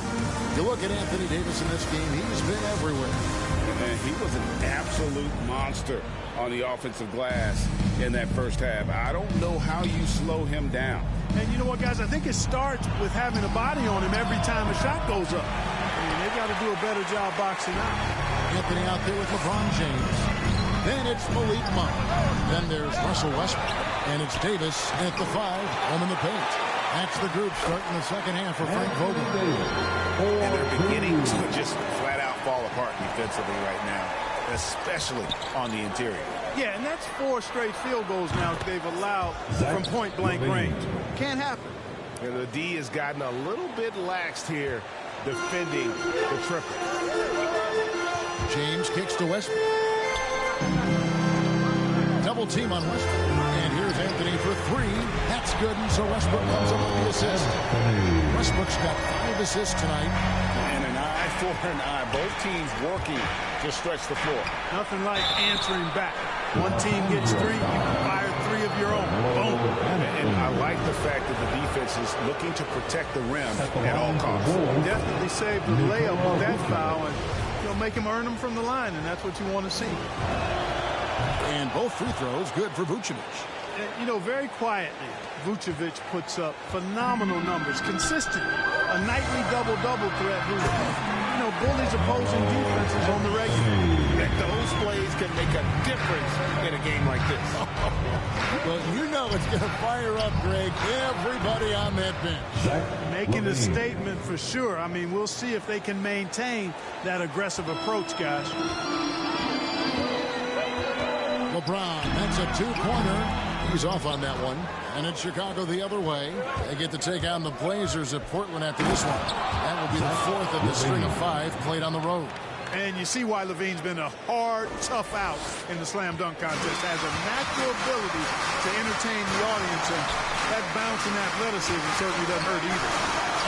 You look at Anthony Davis in this game, he's been everywhere. And he was an absolute monster on the offensive glass in that first half. I don't know how you slow him down. And you know what, guys? I think it starts with having a body on him every time a shot goes up. I mean, they've got to do a better job boxing out. Anthony out there with LeBron James. Then it's Malik Monk. Then there's Russell Westbrook. And it's Davis at the 5, home in the paint. That's the group starting the second half for Frank Vogel. And they're beginning to just flat out fall apart defensively right now, especially on the interior. Yeah, and that's 4 straight field goals now they've allowed from point-blank range. Can't happen. And the D has gotten a little bit laxed here defending the triple. James kicks to Westbrook. Double team on Westbrook. And here's Anthony for 3. That's good, and so Westbrook comes up with the assist. Westbrook's got 5 assists tonight. And an eye for an eye. Both teams working to stretch the floor. Nothing like answering back. One team gets 3, you fire 3 of your own. Boom. And I like the fact that the defense is looking to protect the rim at all costs. Definitely saved the layup with that foul, and make him earn them from the line, and that's what you want to see. And both free throws good for Vucevic. And, very quietly, Vucevic puts up phenomenal numbers, consistent, a nightly double-double threat who, bullies opposing defenses on the regular. And those plays can make a difference in a game like this. Well, it's going to fire up, Greg, everybody on that bench. Making a statement for sure. I mean, we'll see if they can maintain that aggressive approach, guys. LeBron, that's a 2-pointer. He's off on that one. And it's Chicago the other way. They get to take on the Blazers at Portland after this one. That will be the 4th of the string of 5 played on the road. And you see why Levine's been a hard, tough out in the slam dunk contest. Has a natural ability to entertain the audience, and that bounce and athleticism certainly doesn't hurt either.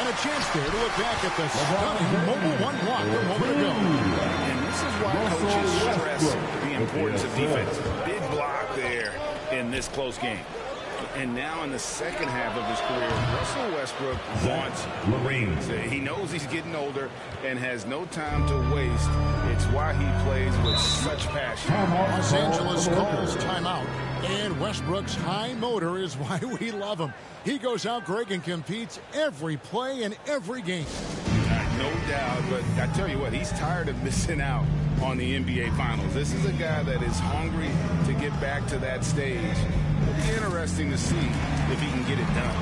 And a chance there to look back at the stunning mobile 1 block a moment ago. And this is why coaches stress the importance of defense. Big block there in this close game. And now in the second half of his career, Russell Westbrook wants rings. He knows he's getting older and has no time to waste. It's why he plays with such passion. Los Angeles calls timeout. And Westbrook's high motor is why we love him. He goes out, Greg, and competes every play in every game. No doubt, but I tell you what, he's tired of missing out on the NBA Finals. This is a guy that is hungry to get back to that stage. It'll be interesting to see if he can get it done.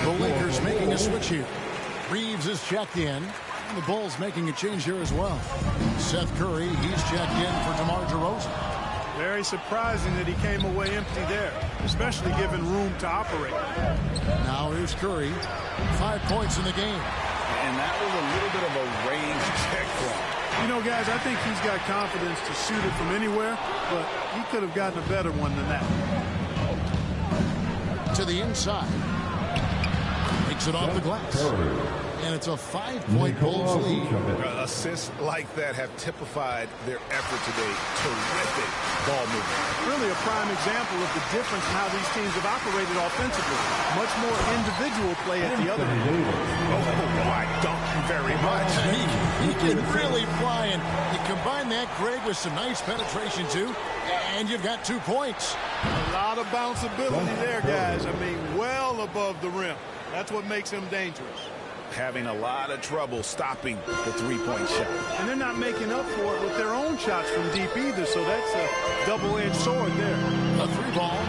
The Lakers making a switch here. Reeves is checked in. The Bulls making a change here as well. Seth Curry, he's checked in for DeMar DeRozan. Very surprising that he came away empty there, especially given room to operate. Now here's Curry, 5 points in the game. And that was a little bit of a range check for him. Guys, I think he's got confidence to shoot it from anywhere, but he could have gotten a better one than that. To the inside. Makes it off the glass. And it's a 5-point Bulls lead. Assists like that have typified their effort today. Terrific ball movement. Really a prime example of the difference in how these teams have operated offensively. Much more individual play at the other end. Oh, I don't very much. He can really fly, and you combine that, Greg, with some nice penetration, too, and you've got 2 points. A lot of bounceability there, guys. I mean, well above the rim. That's what makes him dangerous. Having a lot of trouble stopping the 3-point shot. And they're not making up for it with their own shots from deep either, so that's a double-edged sword there. A 3-ball.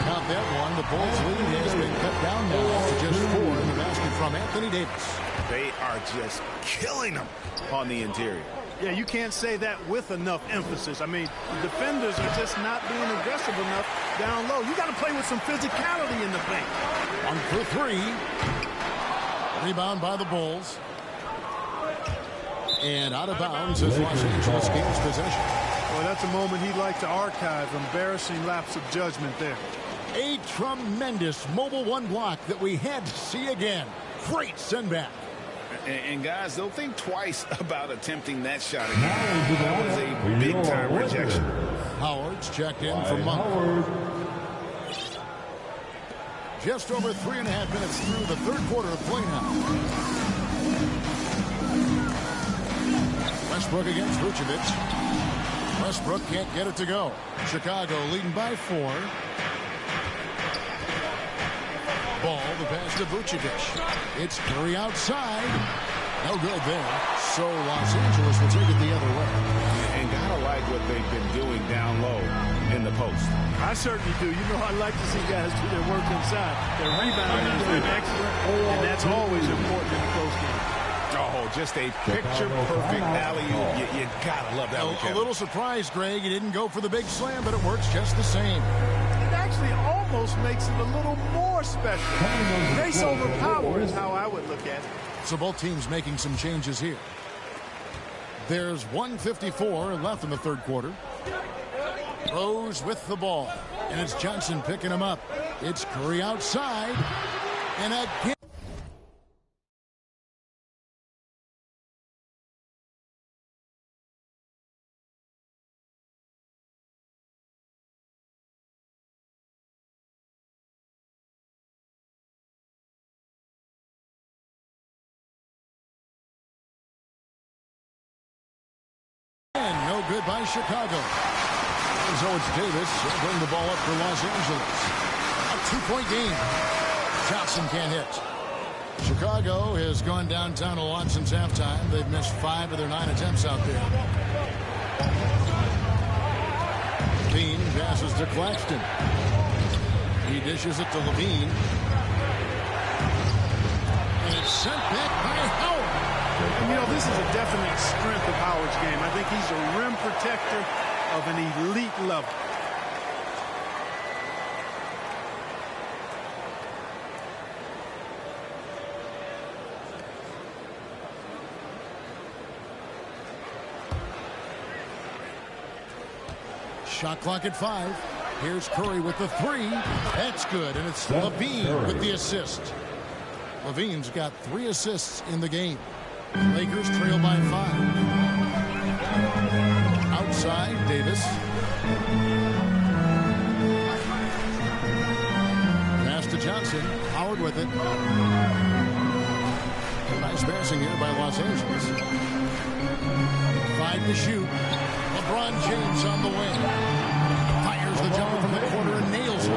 Count that one. The Bulls lead has been cut down now to just 4 in the basket from Anthony Davis. They are just killing them on the interior. Yeah, you can't say that with enough emphasis. I mean, the defenders are just not being aggressive enough down low. You got to play with some physicality in the paint. 1 for 3. Rebound by the Bulls. And out of bounds as Los Angeles gains possession. Well, that's a moment he'd like to archive. Embarrassing lapse of judgment there. A tremendous Mobile One block that we had to see again. Great send back. And guys, they'll think twice about attempting that shot again. That was a big-time rejection. Howard's checked in for Monk. Just over 3.5 minutes through the third quarter of play now. Westbrook against Vucevic. Westbrook can't get it to go. Chicago leading by 4. Ball, the pass to Vucevic. It's Curry outside. No good there. So Los Angeles will take it the other way. And gotta like what they've been doing down low in the post. I certainly do. You know, I like to see guys do their work inside. Their rebounding has been excellent, and that's always important in a close game. Oh, just a picture-perfect alley-oop. You gotta love that one, Kevin. A little surprised, Greg. He didn't go for the big slam, but it works just the same. It actually almost makes it a little more special. Grace over power is how I would look at it. So both teams making some changes here. There's 1:54 left in the third quarter. Rose with the ball, and it's Johnson picking him up. It's Curry outside, and again. And no good by Chicago. So it's Davis. He'll bring the ball up for Los Angeles. A 2-point game. Johnson can't hit. Chicago has gone downtown a lot since halftime. They've missed 5 of their 9 attempts out there. Levine passes to Claxton. He dishes it to Levine. And it's sent back by Howard. And, you know, this is a definite strength of Howard's game. I think he's a rim protector of an elite level. Shot clock at 5. Here's Curry with the 3. That's good, and it's Levine with the assist. Levine's got 3 assists in the game. Lakers trail by 5. Outside, Davis. Pass to Johnson. Howard with it. Nice passing here by Los Angeles. 5 to shoot. LeBron James on the wing. Fires the jumper from the corner and nails it.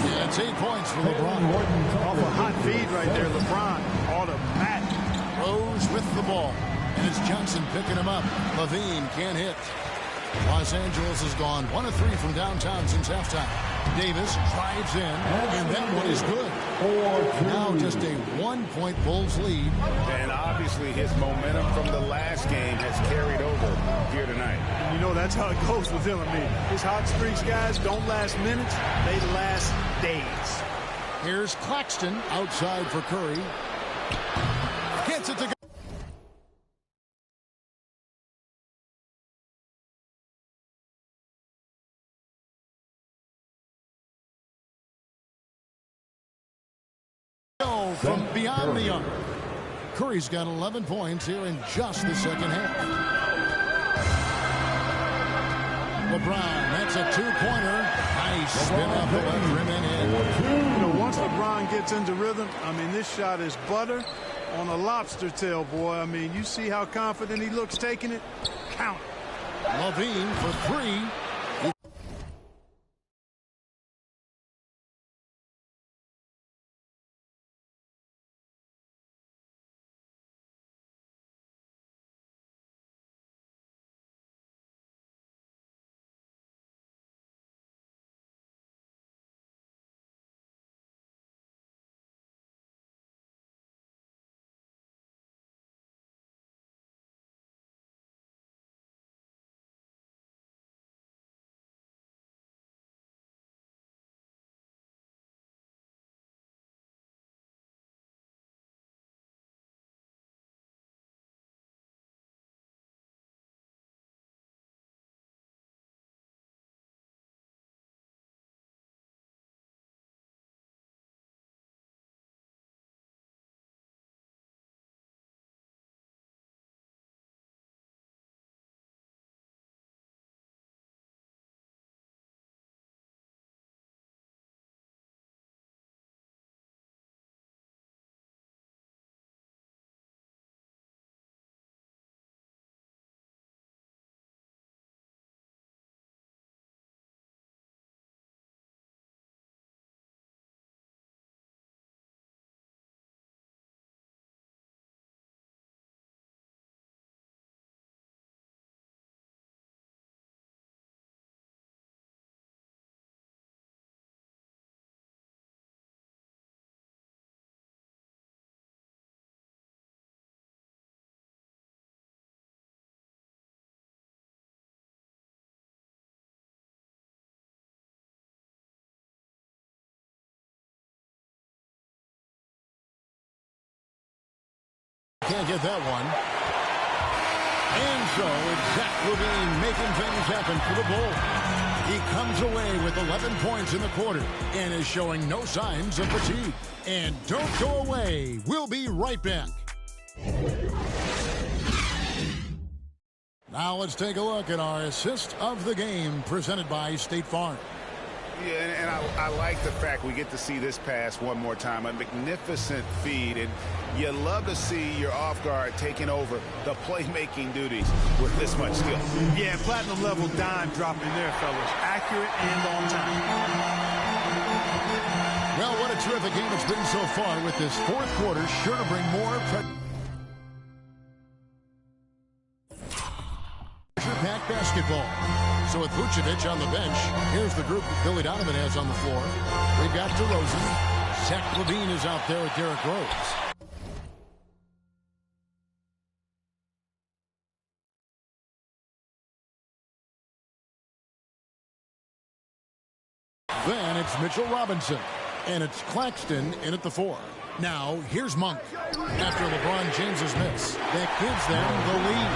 Yeah, it's 8 points for LeBron. Off a hot feed right there, LeBron. Automatic. Rose with the ball. And it's Johnson picking him up. Levine can't hit. Los Angeles has gone 1 of 3 from downtown since halftime. Davis drives in, and that one is good. Now just a 1-point Bulls lead. And obviously his momentum from the last game has carried over here tonight. And you know, that's how it goes with him. I mean, his hot streaks, guys, don't last minutes. They last days. Here's Claxton outside for Curry. Gets it to go. From beyond the arc. Curry's got 11 points here in just the second half. LeBron, that's a 2-pointer. Nice spin up the left rim and in. You know, once LeBron gets into rhythm, I mean, this shot is butter on a lobster tail, boy. I mean, you see how confident he looks taking it? Count. Levine for 3. Can't get that one. And so it's Zach LaVine making things happen for the Bulls. He comes away with 11 points in the quarter and is showing no signs of fatigue. And don't go away. We'll be right back. Now let's take a look at our assist of the game presented by State Farm. Yeah, and I like the fact we get to see this pass one more time. A magnificent feed, and you love to see your off guard taking over the playmaking duties with this much skill. Yeah, platinum level dime dropping there, fellas. Accurate and on time. Well, what a terrific game it's been so far with this fourth quarter. Sure to bring more pressure-packed basketball. So with Vucevic on the bench, here's the group that Billy Donovan has on the floor. We've got DeRozan. Zach LaVine is out there with Derrick Rose. Then it's Mitchell Robinson. And it's Claxton in at the 4. Now, here's Monk. After LeBron James's miss, that gives them the lead.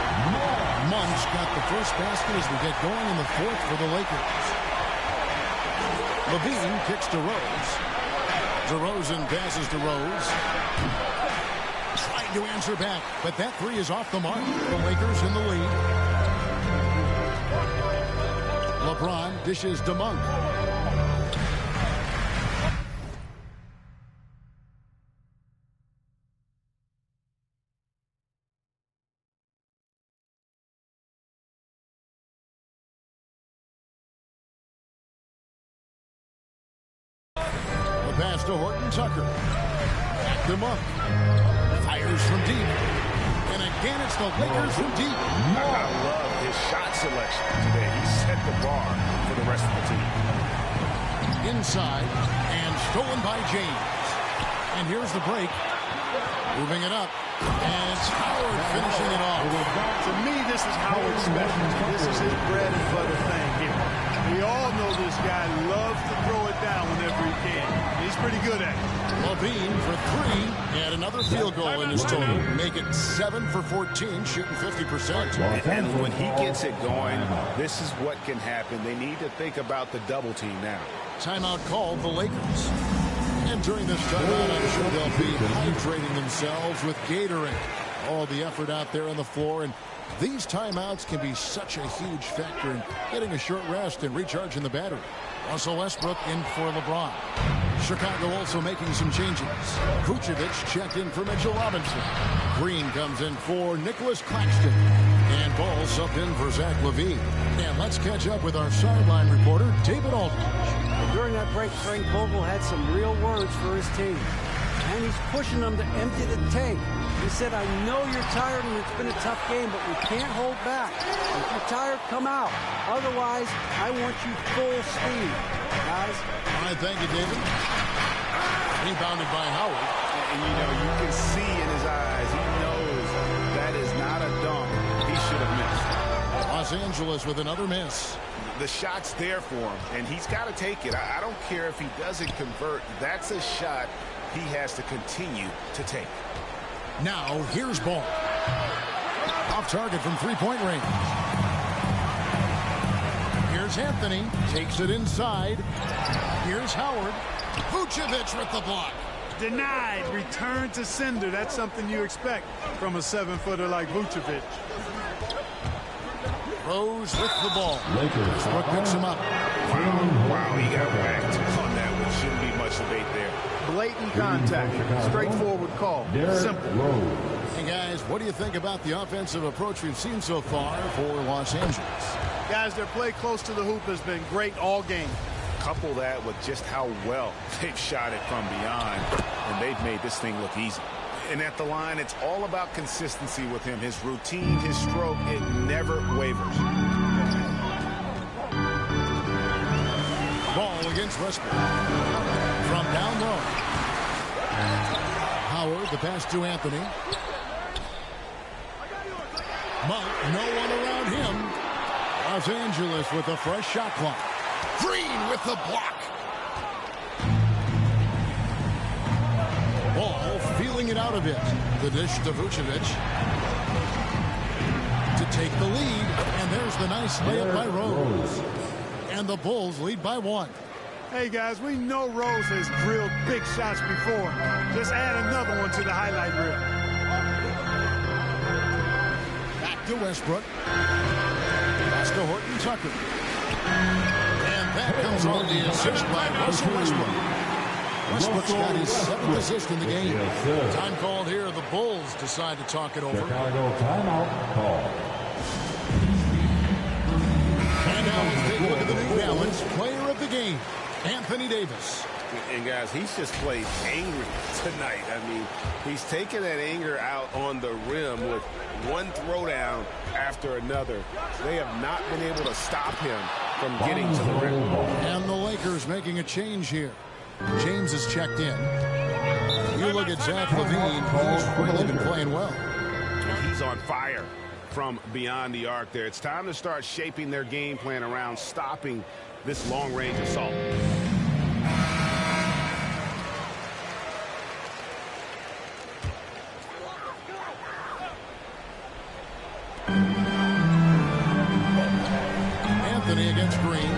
Monk's got the first basket as we get going in the fourth for the Lakers. LaVine kicks to Rose. DeRozan passes to Rose. Trying to answer back, but that three is off the mark. The Lakers in the lead. LeBron dishes to Monk. Pass to Horton Tucker. Back to Monk. Fires from deep. And again, it's the Lakers from deep. I love his shot selection today. He set the bar for the rest of the team. Inside and stolen by James. And here's the break. Moving it up. And it's Howard finishing it off. To me, this is Howard's special. This is his bread and butter thing here. We all know this guy loves to throw it down whenever he can. He's pretty good at it. LaVine for 3 and another field goal in his total. Make it 7 for 14, shooting 50%. And when he gets it going, this is what can happen. They need to think about the double team now. Timeout called the Lakers. And during this timeout, I'm sure they'll be hydrating themselves with Gatorade. All the effort out there on the floor, and these timeouts can be such a huge factor in getting a short rest and recharging the battery. Russell Westbrook in for LeBron. Chicago also making some changes. Vucevic checked in for Mitchell Robinson. Green comes in for Nicholas Claxton. And Ball subbed in for Zach LaVine. And let's catch up with our sideline reporter, David Aldridge. During that break, Frank Vogel had some real words for his team. And he's pushing them to empty the tank. He said, I know you're tired and it's been a tough game, but we can't hold back. If you're tired, come out. Otherwise, I want you full speed. Guys. All right, thank you, David. Rebounded by Howard. And, you know, you can see in his eyes, he knows that is not a dunk he should have missed. Los Angeles with another miss. The shot's there for him, and he's got to take it. I don't care if he doesn't convert. That's a shot he has to continue to take. Now, here's Ball. Off target from three-point range. Here's Anthony. Takes it inside. Here's Howard. Vucevic with the block. Denied. Return to sender. That's something you expect from a 7-footer like Vucevic. Rose with the ball. Westbrook picks him up. Wow, he got whacked on that one. Shouldn't be much debate there. Blatant contact. Straightforward call. Simple. Hey, guys, what do you think about the offensive approach we've seen so far for Los Angeles? Guys, their play close to the hoop has been great all game. Couple that with just how well they've shot it from beyond, and they've made this thing look easy. And at the line, it's all about consistency with him. His routine, his stroke, it never wavers. Ball against Westbrook. From down low. Howard, the pass to Anthony. Monk, no one around him. Los Angeles with a fresh shot clock. Green with the block. Ball feeling thinning it out a bit. The dish to Vucevic to take the lead. And there's the nice layup by Rose. And the Bulls lead by 1. Hey, guys, we know Rose has drilled big shots before. Just add another one to the highlight reel. Back to Westbrook. Pass to Horton Tucker. And that comes on the assist by Russell Westbrook. Westbrook's got his 7th assist in the game. Time called here. The Bulls decide to talk it over. Chicago timeout call. And now let's take a look at the New Balance player of the game, Anthony Davis. And guys, he's just played angry tonight. I mean, he's taken that anger out on the rim with one throwdown after another. They have not been able to stop him from getting to the rim. And the Lakers making a change here. James is checked in. You look at Zach LaVine, he's really been playing well. He's on fire from beyond the arc there. It's time to start shaping their game plan around stopping this long-range assault. Anthony against Green.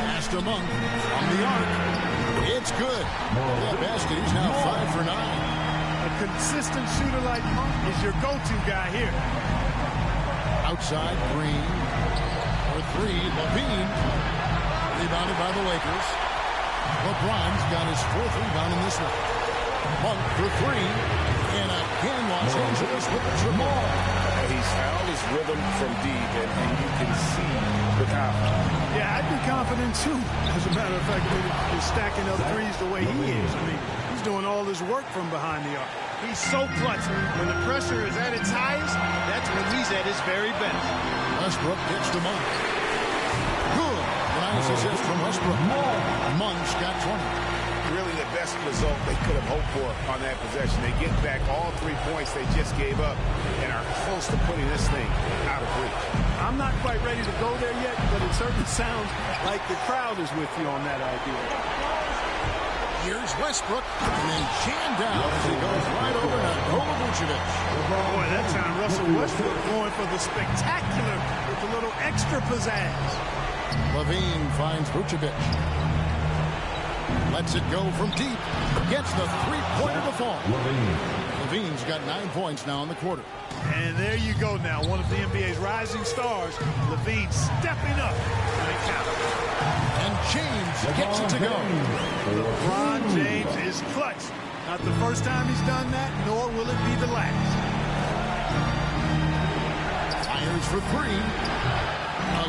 Pass to Monk on the arc. It's good. That basket, he's now 5 for 9. A consistent shooter like Monk is your go-to guy here. Outside, Green. For 3, LaVine. Rebounded by the Lakers. LeBron's got his 4th rebound in this one. Monk for 3. And again, Los Angeles with the triple. He's found his rhythm from deep, and you can see the confidence. Yeah, I'd be confident too. As a matter of fact, he's stacking up threes the way he is. I mean, he's doing all his work from behind the arc. He's so clutch. When the pressure is at its highest, that's when he's at his very best. Westbrook gets to Monk. Good. Nice assist from Westbrook. Monk's got 20. Really the best result they could have hoped for on that possession. They get back all 3 points they just gave up and are close to putting this thing out of reach. I'm not quite ready to go there yet, but it certainly sounds like the crowd is with you on that idea. Here's Westbrook, and then jammed down as he goes right over to Nikola Vucevic. Boy, that time Russell Westbrook going for the spectacular with a little extra pizzazz. LaVine finds Vucevic. Lets it go from deep. Gets the three-pointer to fall. LaVine's got 9 points now in the quarter. And there you go now. One of the NBA's rising stars. LaVine stepping up. And James gets it to go. LeBron James is clutch. Not the first time he's done that, nor will it be the last. Fires for 3.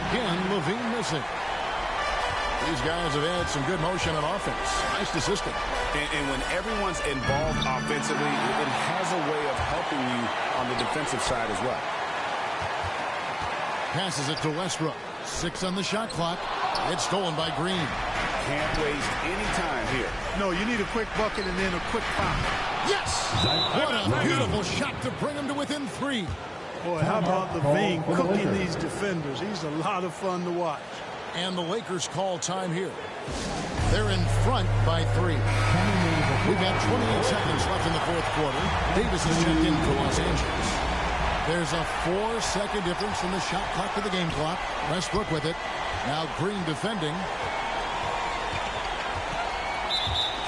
Again, LaVine missing. These guys have had some good motion on offense. Nice to system. And when everyone's involved offensively, it has a way of helping you on the defensive side as well. Passes it to Westbrook. 6 on the shot clock. It's stolen by Green. Can't waste any time here. No, you need a quick bucket and then a quick foul. Yes! What a beautiful shot to bring him to within 3. Boy, how about LaVine cooking these defenders? He's a lot of fun to watch. And the Lakers call time here. They're in front by 3. We've got 28 seconds left in the 4th quarter. Davis is checked in for Los Angeles. There's a 4-second difference from the shot clock to the game clock. Westbrook with it. Now Green defending.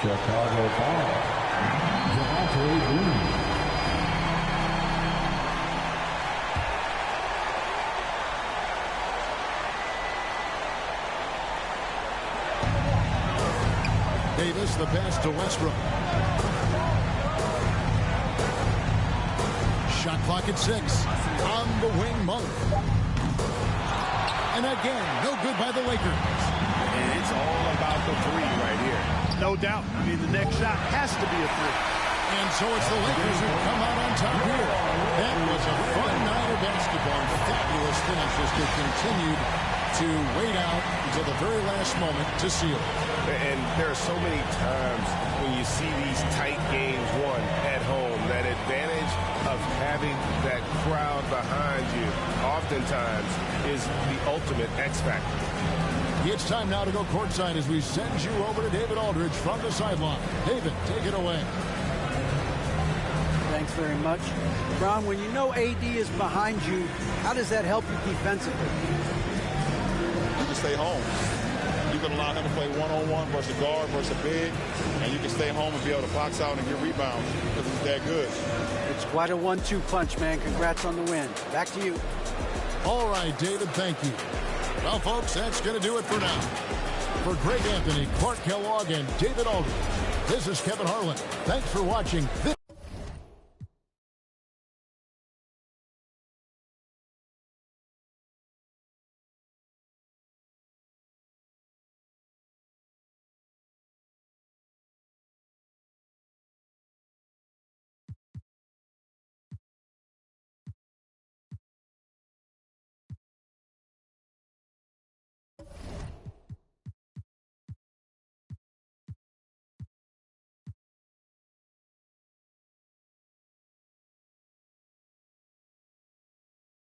Chicago foul. Javonte Green. Davis, the pass to Westbrook. Shot clock at 6. On the wing, Monk. And again, no good by the Lakers. And it's all about the 3 right here. No doubt. I mean, the next shot has to be a 3. And so it's the Lakers who come out on top here. That was a fun night of basketball. Fabulous finish as they continued to wait out until the very last moment to seal it. And there are so many times when you see these tight games won at home, that advantage of having that crowd behind you oftentimes is the ultimate X factor. It's time now to go courtside as we send you over to David Aldridge from the sideline. David, take it away. Thanks very much. Ron, when you know AD is behind you, how does that help you defensively? You can stay home. You can allow him to play one-on-one versus a guard versus a big, and you can stay home and be able to box out and get rebounds because he's that good. It's quite a 1-2 punch, man. Congrats on the win. Back to you. All right, David, thank you. Well, folks, that's going to do it for now. For Greg Anthony, Clark Kellogg, and David Aldridge, this is Kevin Harlan. Thanks for watching.